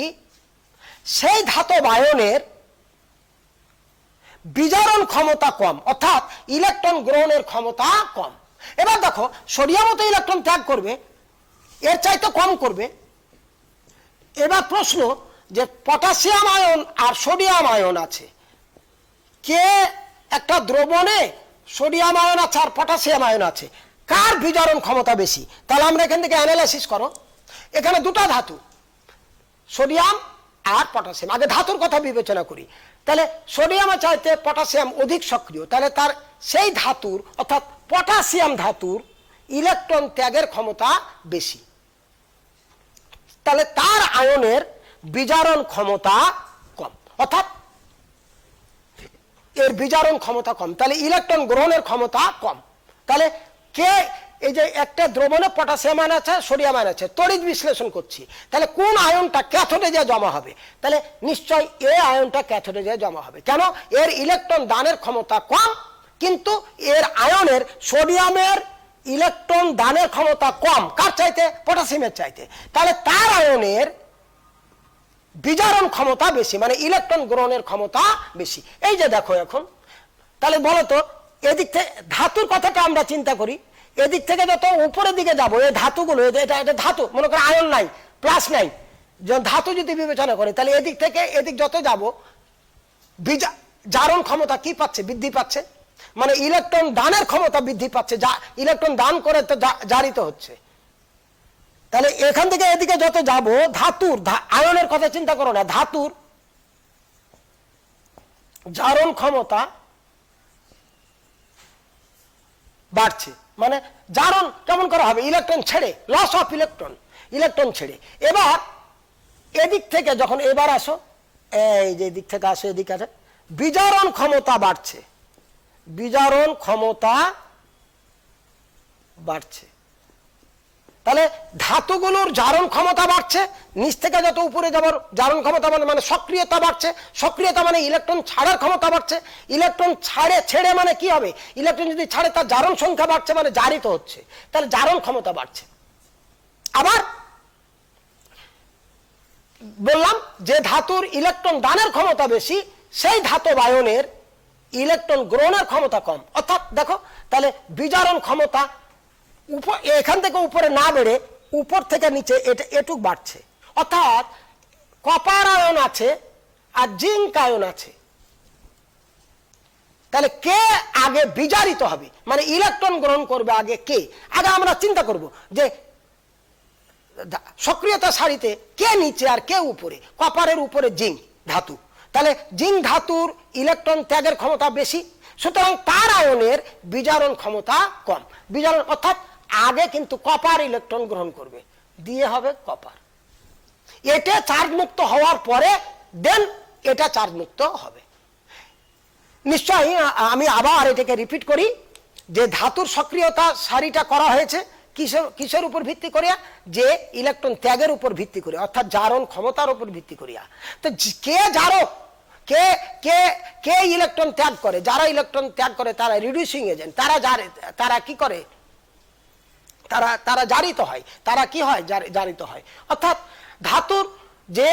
সেই ধাতব আয়নের বিজারণ ক্ষমতা কম, অর্থাৎ ইলেকট্রন গ্রহণের ক্ষমতা কম। এবার দেখো সোডিয়ামও তো ইলেকট্রন ত্যাগ করবে, এর চাইতে কম করবে। এবার প্রশ্ন যে পটাশিয়াম আয়ন আর সোডিয়াম আয়ন আছে, কে একটা দ্রবণে সোডিয়াম আয়ন আছে আর পটাশিয়াম আয়ন আছে, কার বিজারণ ক্ষমতা বেশি? তাহলে আমরা এখান থেকে অ্যানালাইসিস করো। এখানে দুটো ধাতু সোডিয়াম আর পটাশিয়াম, আগে ধাতুর কথা বিবেচনা করি। তাহলে সোডিয়ামের চাইতে পটাশিয়াম অধিক সক্রিয়, তাহলে তার সেই ধাতুর অর্থাৎ পটাশিয়াম ধাতুর ইলেকট্রন ত্যাগের ক্ষমতা বেশি, তাহলে তার আয়নের বিজারণ ক্ষমতা কম, অর্থাৎ এর বিজারণ ক্ষমতা কম, তাহলে ইলেকট্রন গ্রহণের ক্ষমতা কম। তাহলে কে? এই যে একটা দ্রবণে পটাশিয়াম আয়ন আছে, সোডিয়াম আয়ন আছে, তড়িৎ বিশ্লেষণ করছি, তাহলে কোন আয়নটা ক্যাথোডে যে জমা হবে? তাহলে নিশ্চয় এ আয়নটা ক্যাথোডে যে জমা হবে। কেন? এর ইলেকট্রন দানের ক্ষমতা কম, কিন্তু এর আয়নের সোডিয়ামের ইলেকট্রন দানের ক্ষমতা কম, কার চাইতে? পটাশিয়ামের চাইতে। তাহলে তার আয়নের বিজারণ ক্ষমতা বেশি, মানে ইলেকট্রন গ্রহণের ক্ষমতা বেশি। এই যে দেখো এখন, তাহলে বলো তো এদিক থেকে ধাতুর কথাটা আমরা চিন্তা করি, এদিক থেকে যত উপরের দিকে যাবো এই ধাতুগুলো, এটা ধাতু, মনে করো আয়ন নাই, প্লাস নাই, ধাতু যদি বিবেচনা করে তাহলে এদিক থেকে এদিক যত যাবো জারণ ক্ষমতা কি পাচ্ছে? বৃদ্ধি পাচ্ছে, মানে ইলেকট্রন দানের ক্ষমতা বৃদ্ধি পাচ্ছে, ইলেকট্রন দান করে তো জারিত হচ্ছে। তাহলে এখান থেকে এদিকে যত যাব ধাতুর আয়নের কথা চিন্তা করো না, ধাতুর জারণ ক্ষমতা বাড়ছে, মানে জারণ কেমন করা হবে? ইলেকট্রন ছেড়ে, লস অফ ইলেকট্রন ছেড়ে। এবার এদিক থেকে যখন এবার আসো, এই যে দিক থেকে আসো এদিকে আসে, বিজারণ ক্ষমতা বাড়ছে, বিজারণ ক্ষমতা বাড়ছে। তাহলে ধাতুগুলোর জারণ ক্ষমতা বাড়ছে, নিচ থেকে যত উপরে যাবার জারণ ক্ষমতা মানে সক্রিয়তা বাড়ছে, সক্রিয়তা মানে ইলেকট্রন ছাড়ার ক্ষমতা বাড়ছে, ইলেকট্রন ছেড়ে মানে কি হবে, ইলেকট্রন যদি ছাড়ে তার জারণ সংখ্যা বাড়ছে মানে জারিত হচ্ছে, তাহলে জারণ ক্ষমতা বাড়ছে। আবার বললাম যে ধাতুর ইলেকট্রন দানের ক্ষমতা বেশি, সেই ধাতব আয়নের ইলেকট্রন গ্রহণের ক্ষমতা কম। অর্থাৎ দেখো, তাহলে বিজারণ ক্ষমতা এখান থেকে উপরে না বেড়ে উপর থেকে নিচে এটুক বাড়ছে। অর্থাৎ কপার আয়ন আছে আর জিঙ্ক আয়ন আছে, তাহলে কে আগে বিজারিত হবে, মানে ইলেকট্রন গ্রহণ করবে আগে কে। আগে আমরা চিন্তা করব যে সক্রিয়তা সারিতে কে নিচে আর কে উপরে। কপারের উপরে জিঙ্ক ধাতু, তাহলে জিঙ্ক ধাতুর ইলেকট্রন ত্যাগের ক্ষমতা বেশি, সুতরাং তার আয়নের বিজারণ ক্ষমতা কম। বিজারণ অর্থাৎ আগে কিন্তু কপার ইলেকট্রন গ্রহণ করবে, দিয়ে হবে কপার, এটা চার্জ মুক্ত হওয়ার পরে দেন এটা চার্জ মুক্ত হবে। নিশ্চয়ই আমি আবার এটাকে রিপিট করি যে ধাতুর সক্রিয়তা সারিটা করা হয়েছে কিসের উপর ভিত্তি করিয়া, যে ইলেকট্রন ত্যাগের উপর ভিত্তি করে, অর্থাৎ জারণ ক্ষমতার উপর ভিত্তি করিয়া। তো কে জারক, কে কে কে ইলেকট্রন ত্যাগ করে, যারা ইলেকট্রন ত্যাগ করে তারা রিডিউসিং এজেন্ট, তারা কি করে, তারা জারিত হয়। তারা কি হয়, জারিত হয়। অর্থাৎ ধাতুর যে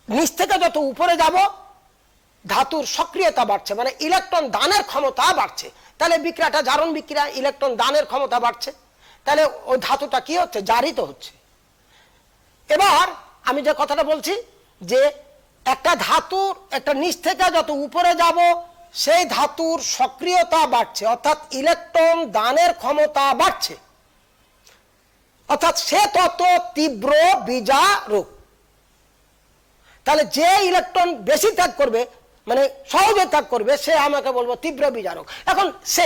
নিচ থেকে যত উপরে যাব ধাতুর সক্রিয়তা বাড়ছে, মানে ইলেকট্রন দানের ক্ষমতা বাড়ছে, তাহলে বিক্রিয়াটা জারণ বিক্রিয়া, ইলেকট্রন দানের ক্ষমতা বাড়ছে, তাহলে ওই ধাতুটা কি হচ্ছে, জারিত হচ্ছে। এবার আমি যে কথাটা বলছি যে একটা ধাতুর একটা নিচ থেকে যত উপরে যাব সেই ধাতুর সক্রিয়তা বাড়ছে, অর্থাৎ ইলেকট্রন দানের ক্ষমতা বাড়ছে, অর্থাৎ সে তত তীব্র বিজারক। তাহলে যে ইলেকট্রন বেশি ত্যাগ করবে, মানে সহজে ত্যাগ করবে, সে আমাকে বলবো তীব্র বিজারক। এখন সে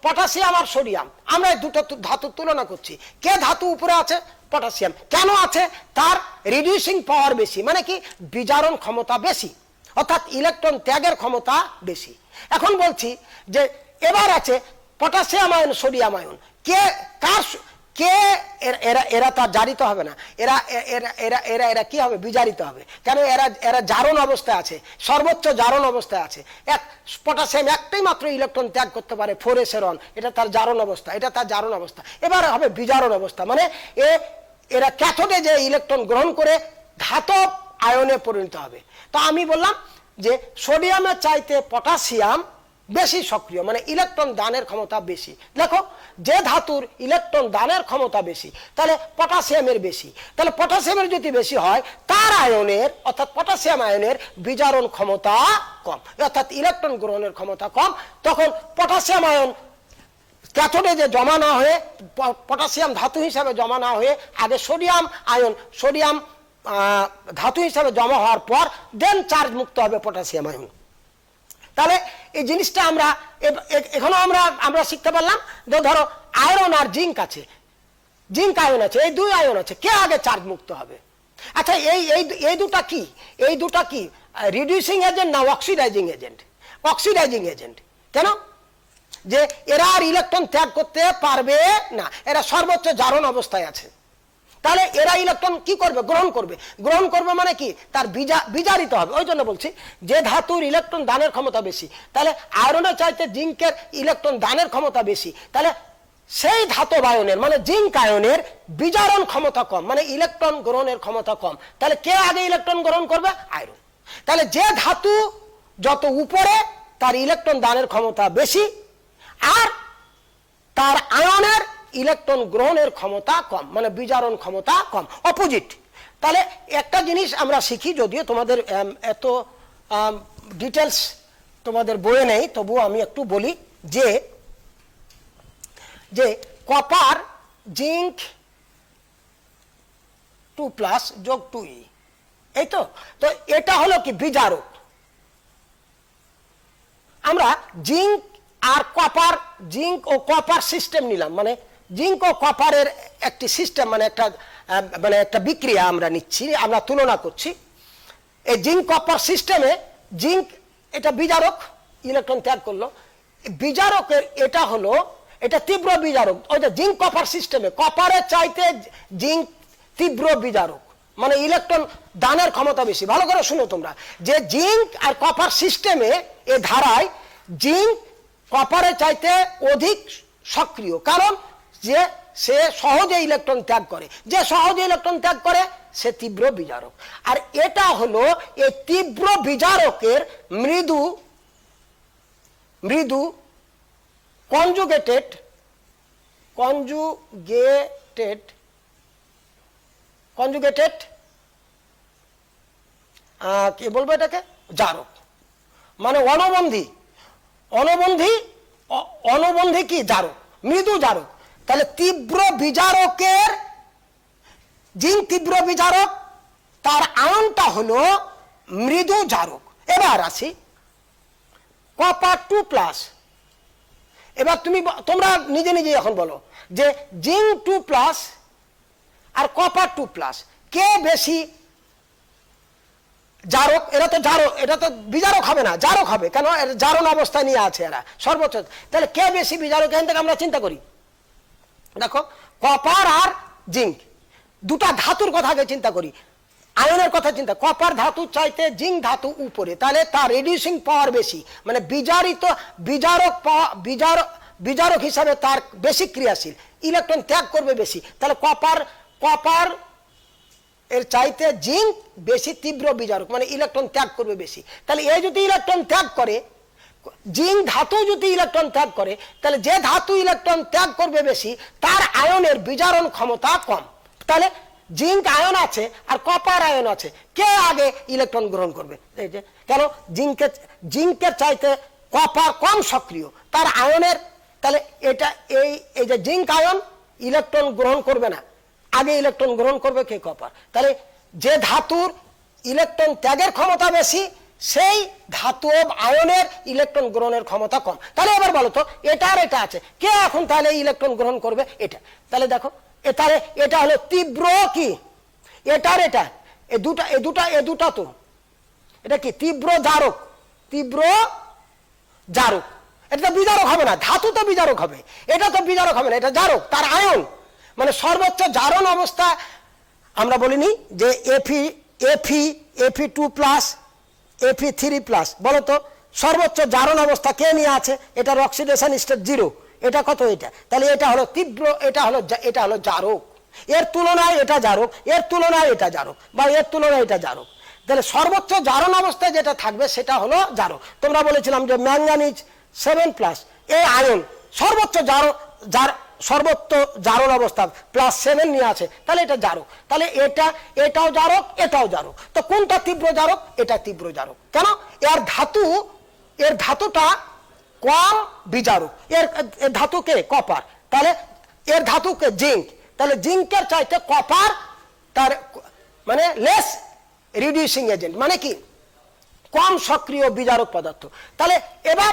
পটাশিয়াম আর সোডিয়াম, আমরা এই দুটো ধাতুর তুলনা করছি, কে ধাতু উপরে আছে, পটাশিয়াম। কেন আছে, তার রিডিউসিং পাওয়ার বেশি, মানে কি বিজারণ ক্ষমতা বেশি, অর্থাৎ ইলেকট্রন ত্যাগের ক্ষমতা বেশি। এখন বলছি যে এবার আছে পটাশিয়াম আয়ন, সোডিয়াম আয়ন, কে এরা তার জারিত হবে না, এরা এরা এরা এরা এরা কি হবে, বিজারিত হবে। কেন, এরা জারণ অবস্থায় আছে, সর্বোচ্চ জারণ অবস্থায় আছে। পটাশিয়াম একটাই মাত্র ইলেকট্রন ত্যাগ করতে পারে, 4s-এর, এটা তার জারণ অবস্থা, এটা তার জারণ অবস্থা। এবার হবে বিজারণ অবস্থা, মানে এরা ক্যাথোডে যে ইলেকট্রন গ্রহণ করে ধাতব আয়নে পরিণত হবে। তো আমি বললাম যে সোডিয়ামের চাইতে পটাশিয়াম বেশি সক্রিয়, মানে ইলেকট্রন দানের ক্ষমতা বেশি। দেখো, যে ধাতুর ইলেকট্রন দানের ক্ষমতা বেশি তাহলে পটাশিয়ামের বেশি, তাহলে পটাশিয়ামের যদি বেশি হয় তার আয়নের, অর্থাৎ পটাশিয়াম আয়নের বিজারণ ক্ষমতা কম, অর্থাৎ ইলেকট্রন গ্রহণের ক্ষমতা কম। তখন পটাশিয়াম আয়ন ক্যাথোডে যে জমা না হয়ে, পটাশিয়াম ধাতু হিসাবে জমা না হয়ে আগে সোডিয়াম আয়ন, সোডিয়াম ধাতু হিসাবে জমা হওয়ার পর দেন চার্জ মুক্ত হবে পটাশিয়াম আয়ন। তাহলে এই জিনিসটা আমরা এখনো আমরা শিখতে পারলাম। ধরো আয়রন আর জিঙ্ক আছে, জিঙ্ক আয়ন আছে, এই দুই আয়ন আছে, কে আগে চার্জ মুক্ত হবে? আচ্ছা, এই দুটা কি রিডিউসিং এজেন্ট না অক্সিডাইজিং এজেন্ট? Oxidising agent. কেন? যে এরা আর ইলেকট্রন ত্যাগ করতে পারবে না, এরা সর্বোচ্চ জারণ অবস্থায় আছে, তাহলে এরা ইলেকট্রন কি করবে, গ্রহণ করবে। গ্রহণ করবে মানে কি, তার বিজারিত হবে। ওই জন্য বলছি যে ধাতুর ইলেকট্রন দানের ক্ষমতা বেশি, তাহলে আয়রনের চাইতে জিঙ্কের ইলেকট্রন দানের ক্ষমতা বেশি, তাহলে সেই ধাতব আয়নের মানে জিঙ্ক আয়নের বিজারণ ক্ষমতা কম, মানে ইলেকট্রন গ্রহণের ক্ষমতা কম। তাহলে কে আগে ইলেকট্রন গ্রহণ করবে? আয়রন। তাহলে যে ধাতু যত উপরে তার ইলেকট্রন দানের ক্ষমতা বেশি, আর তার আয়নের ইলেকট্রন গ্রহণের ক্ষমতা কম, মানে বিজারণ ক্ষমতা কম, অপোজিট। তাহলে একটা জিনিস আমরা শিখি, যদিও তোমাদের এত ডিটেলস তোমাদের বইয়ে নেই, তবুও আমি একটু বলি যে কপার জিঙ্ক 2+ যোগ 2e, এই তো এটা হলো কি বিজারক। আমরা জিঙ্ক আর কপার, জিঙ্ক ও কপার সিস্টেম নিলাম, মানে জিঙ্ক ও কপারের একটি সিস্টেম, মানে একটা বিক্রিয়া আমরা নিচ্ছি, আমরা তুলনা করছি। এই জিঙ্ক কপার সিস্টেমে জিঙ্ক এটা বিজারক, ইলেকট্রন ত্যাগ করলো। বিজারকের এটা হলো এটা তীব্র বিজারক। ওই যে জিঙ্ক কপার সিস্টেমে কপারের চাইতে জিঙ্ক তীব্র বিজারক, মানে ইলেকট্রন দানের ক্ষমতা বেশি। ভালো করে শুনো তোমরা, যে জিঙ্ক আর কপার সিস্টেমে এ ধারায় জিঙ্ক কপারের চাইতে অধিক সক্রিয়, কারণ যে সে সহজে ইলেকট্রন ত্যাগ করে, যে সহজে ইলেকট্রন ত্যাগ করে সে তীব্র বিজারক। আর এটা হলো এই তীব্র বিজারকের মৃদু মৃদু কনজুগেটেড কনজুগেটেড কনজুগেটেড কি বলবো এটাকে, জারক, মানে অনবন্ধী অনবন্ধী অনবন্ধী কি জারক, মৃদু জারক। তাহলে তীব্র বিজারকের জিঙ্ক তীব্র বিজারক, তার আয়নটা হলো মৃদু জারক। এবার আসি কপার 2+। এবার তোমরা নিজে নিজে এখন বলো যে জিঙ্ক 2+ আর কপার 2+ কে বেশি জারক? এরা তো জারক, এটা তো বিজারক হবে না, জারক হবে। কেন? জারণ অবস্থায় নিয়ে আছে এরা সর্বোচ্চ। তাহলে কে বেশি বিজারক? এখান থেকে আমরা চিন্তা করি। দেখো কপার আর জিঙ্ক দুটা ধাতুর কথা আগে চিন্তা করি, আয়নের কথা চিন্তা। কপার ধাতু চাইতে জিঙ্ক ধাতু উপরে, তাহলে তার রিডিউসিং পাওয়ার বেশি, মানে বিজারক হিসাবে তার বেশি ক্রিয়াশীল, ইলেকট্রন ত্যাগ করবে বেশি। তাহলে কপার এর চাইতে জিঙ্ক বেশি তীব্র বিজারক, মানে ইলেকট্রন ত্যাগ করবে বেশি। তাহলে এই যদি ইলেকট্রন ত্যাগ করে, জিঙ্ক ধাতু যদি ইলেকট্রন ত্যাগ করে, তাহলে যে ধাতু ইলেকট্রন ত্যাগ করবে বেশি তার আয়নের বিজারণ ক্ষমতা কম। তাহলে জিঙ্ক আয়ন আছে আর কপার আয়ন আছে, কে আগে ইলেকট্রন গ্রহণ করবে? এই যে কেন জিঙ্কের চাইতে কপার কম সক্রিয়, তার আয়নের। তাহলে এটা এই যে জিঙ্ক আয়ন ইলেকট্রন গ্রহণ করবে না, আগে ইলেকট্রন গ্রহণ করবে কে? কপার। তাহলে যে ধাতুর ইলেকট্রন ত্যাগের ক্ষমতা বেশি সেই ধাতু আয়নের ইলেকট্রন গ্রহণের ক্ষমতা কম। তাহলে এবার বলো তো এটা আর এটা আছে, কে এখন তাহলে ইলেকট্রন গ্রহণ করবে? এটা। তাহলে দেখো তাহলে এটা হলো তীব্র কি, এটার এটা, এ দুটা তো এটা কি তীব্র জারক, তীব্র জারক। এটা তো বিজারক হবে না, ধাতু তো বিজারক হবে, এটা তো বিজারক হবে না, এটা জারক। তার আয়ন মানে সর্বোচ্চ জারণ অবস্থা আমরা বলিনি যে Fe2+, Fe3+, বলো তো সর্বোচ্চ জারণ অবস্থা কে নিয়ে আছে? এটা অক্সিডেশন স্টেট 0, এটা কত? এটা। তাহলে এটা হলো তীব্র, এটা হলো জারক। এর তুলনায় এটা জারক, এর তুলনায় এটা জারক, বা এর তুলনায় এটা জারক। তাহলে সর্বোচ্চ জারণ অবস্থায় যেটা থাকবে সেটা হলো জারক। তোমরা বলেছিলাম যে ম্যাঙ্গানিজ 7+, এই আয়ন সর্বোচ্চ জারণ অবস্থা +7 নিয়ে আছে, তাহলে এটা জারক। তাহলে এটাও জারক, এটাও জারক। তো কোনটা তীব্র জারক? এটা তীব্র জারক। কেন? এর ধাতুটা কম বিজারক, এর ধাতুকে কপার, তাহলে এর ধাতুকে জিঙ্ক। তাহলে জিঙ্কের চাইতে কপার তার মানে লেস রিডিউসিং এজেন্ট, মানে কি কম সক্রিয় বিজারক পদার্থ। তাহলে এবার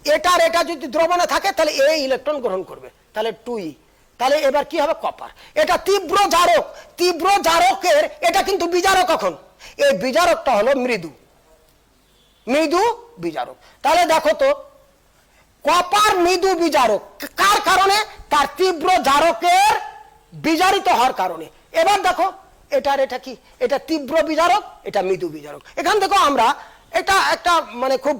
এটা যদি দ্রবণে থাকে তাহলে এই ইলেকট্রন গ্রহণ করবে, তাহলে 2E। তাহলে এবার কি হবে? কপার। এটা তীব্র জারক, তীব্র জারকের এটা কিন্তু বিজারক। এখন এই বিজারকটা হলো মৃদু বিজারক। তাহলে দেখো তো কপার মৃদু বিজারক কার কারণে? তার তীব্র জারকের বিজারিত হওয়ার কারণে। এবার দেখো এটা কি, এটা তীব্র বিজারক, এটা মৃদু বিজারক। এখান থেকে আমরা এটা একটা মানে খুব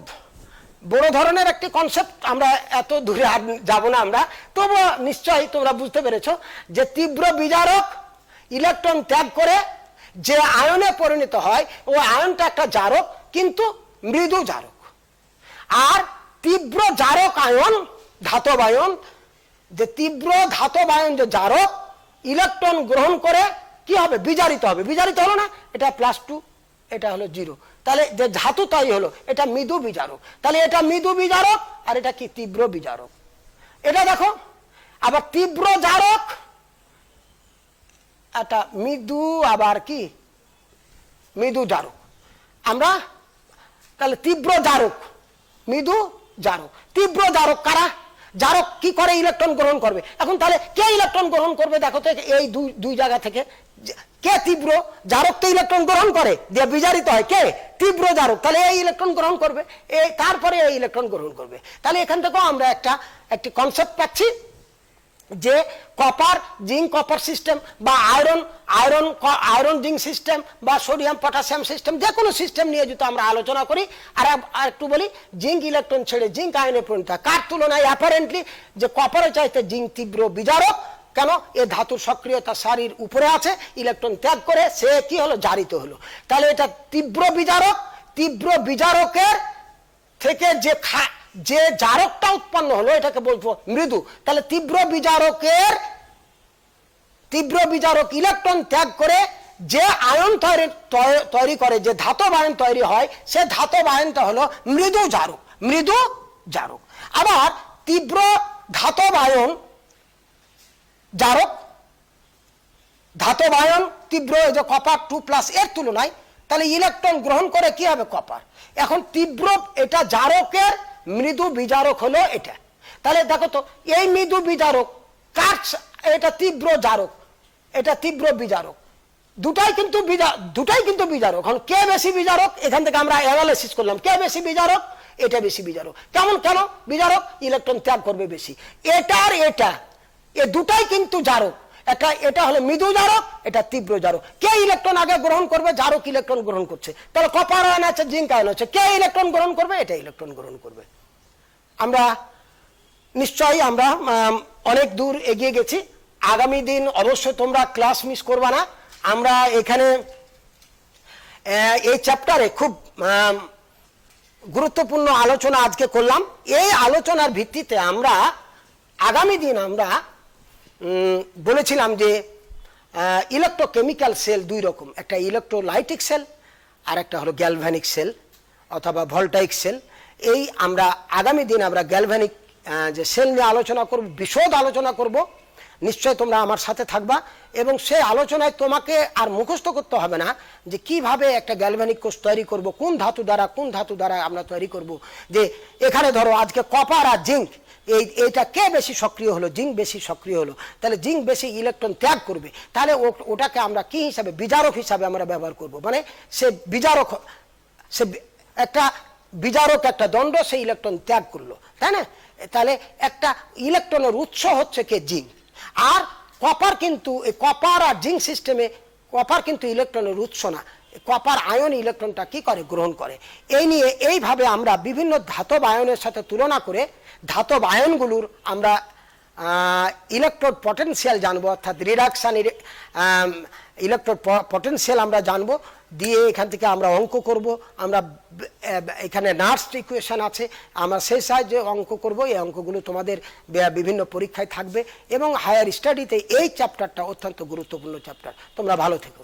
বড় ধরনের একটি কনসেপ্ট, আমরা এত দূরে আর যাব না আমরা, তবু নিশ্চয়ই তোমরা বুঝতে পেরেছো যে তীব্র বিজারক ইলেকট্রন ত্যাগ করে যে আয়নে পরিণত হয় ও আয়নটা একটা জারক, কিন্তু মৃদু জারক। আর তীব্র জারক আয়ন, ধাতব আয়ন, যে তীব্র ধাতব আয়ন যে জারক ইলেকট্রন গ্রহণ করে কি হবে? বিজারিত হবে। বিজারিত হলো না, এটা +2, এটা হলো 0। তাহলে যে ধাতু তাই হলো এটা মৃদু বিজারক। তাহলে এটা মৃদু বিজারক আর এটা কি তীব্র বিজারক। এটা দেখো আবার তীব্র জারক, এটা মৃদু, আবার কি মৃদু জারক। আমরা তাহলে তীব্র জারক, মৃদু জারক। তীব্র জারক কারা? জারক কি করে ইলেকট্রন গ্রহণ করবে। এখন তাহলে কে ইলেকট্রন গ্রহণ করবে দেখো তো এই দুই জায়গা থেকে, কে তীব্র জারক তো ইলেকট্রন গ্রহণ করে দিয়ে বিজারিত হয়, কে তীব্র জারক, তাহলে এই ইলেকট্রন গ্রহণ করবে, তারপরে এই ইলেকট্রন গ্রহণ করবে। তাহলে এখান থেকেও আমরা একটি কনসেপ্ট পাচ্ছি যে কপার জিঙ্ক কপার সিস্টেম বা আয়রন জিঙ্ক সিস্টেম বা সোডিয়াম পটাশিয়াম সিস্টেম, যে কোনো সিস্টেম নিয়ে যদি আমরা আলোচনা করি। আর একটু বলি, জিঙ্ক ইলেকট্রন ছেড়ে জিঙ্ক আয়নে পরিণত হয়, কার তুলনায় অ্যাপারেন্টলি যে কপারের চাইতে জিঙ্ক তীব্র বিজারক। কেন? এ ধাতুর সক্রিয়তা সারির উপরে আছে, ইলেকট্রন ত্যাগ করে সে কি হলো, জারিত হলো। তাহলে এটা তীব্র বিজারক। তীব্র বিজারকের থেকে যে জারকটা উৎপন্ন হলো এটাকে বলবো মৃদু। তাহলে তীব্র বিজারক ইলেকট্রন ত্যাগ করে যে আয়ন তৈরি করে, যে ধাতব আয়ন তৈরি হয়, সে ধাতব আয়নটা হলো মৃদু জারক। আবার তীব্র ধাতব আয়ন জারক, ধাতব আয়ন তীব্র, এই যে কপার 2+ এর তুলনায়, তাহলে ইলেকট্রন গ্রহণ করে কি হবে, কপার। এখন তীব্র এটা জারকের, মৃদু বিজারক হলো এটা। তাহলে দেখো তো এই মৃদু বিজারক কার, এটা তীব্র জারক, এটা তীব্র বিজারক, দুটাই কিন্তু বিজারক। এখন কে বেশি বিজারক, এখান থেকে আমরা অ্যানালাইসিস করলাম কে বেশি বিজারক, এটা বেশি বিজারক। কেন বিজারক, ইলেকট্রন ত্যাগ করবে বেশি। এটা আর এটা, এ দুটাই কিন্তু জারক। এটা হলো মৃদু জারক, এটা তীব্র জারক। কে ইলেকট্রন আগে গ্রহণ করবে, জারক ইলেকট্রন গ্রহণ করছে। তাহলে কপার আয়ন আছে, জিঙ্ক আয়ন আছে, কে ইলেকট্রন গ্রহণ করবে, এটা ইলেকট্রন গ্রহণ করবে। আমরা নিশ্চয়ই আমরা অনেক দূর এগিয়ে গেছি। আগামী দিন অবশ্যই তোমরা ক্লাস মিস করবে না। আমরা এখানে এই চ্যাপ্টারে খুব গুরুত্বপূর্ণ আলোচনা আজকে করলাম। এই আলোচনার ভিত্তিতে আমরা আগামী দিন আমরা বলেছিলাম যে ইলেকট্রোকেমিক্যাল সেল দুই রকম, একটা ইলেকট্রোলাইটিক সেল আর একটা হলো গ্যালভানিক সেল অথবা ভোল্টাইক সেল। এই আমরা আগামী দিন আমরা গ্যালভানিক যে সেল নিয়ে আলোচনা করব, বিশদ আলোচনা করব। নিশ্চয় তোমরা আমার সাথে থাকবা এবং সেই আলোচনায় তোমাকে আর মুখস্থ করতে হবে না যে কিভাবে একটা গ্যালভানিক কোষ তৈরি করব, কোন ধাতু দ্বারা আমরা তৈরি করব। যে এখানে ধরো আজকে কপার আর জিঙ্ক, এইটা কে বেশি সক্রিয় হলো, জিঙ্ক বেশি সক্রিয় হলো, তাহলে জিঙ্ক বেশি ইলেকট্রন ত্যাগ করবে, তাহলে ওটাকে আমরা কি হিসাবে, বিজারক হিসাবে আমরা ব্যবহার করব। মানে সে একটা দণ্ড, সে ইলেকট্রন ত্যাগ করলো, তাই না? তাহলে একটা ইলেকট্রনের উৎস হচ্ছে কে, জিঙ্ক। আর কপার কিন্তু, কপার আর জিঙ্ক সিস্টেমে কপার কিন্তু ইলেকট্রনের উৎস না, কপার আয়ন ইলেকট্রনটা কি করে, গ্রহণ করে। এইভাবে আমরা বিভিন্ন ধাতব আয়নের সাথে তুলনা করে ধাতব আয়নগুলোর আমরা ইলেকট্রোড পটেনশিয়াল জানবো, অর্থাৎ রিডাকশন ইলেকট্রোড পটেনশিয়াল আমরা জানবো। দিয়ে এখান থেকে আমরা অঙ্ক করব। আমরা এখানে নার্সড ইকুয়েশন আছে, আমরা সেই সাহায্যে অঙ্ক করব। এই অঙ্কগুলো তোমাদের বিভিন্ন পরীক্ষায় থাকবে এবং হায়ার স্টাডিতে এই চ্যাপ্টারটা অত্যন্ত গুরুত্বপূর্ণ চ্যাপ্টার। তোমরা ভালো থেকো।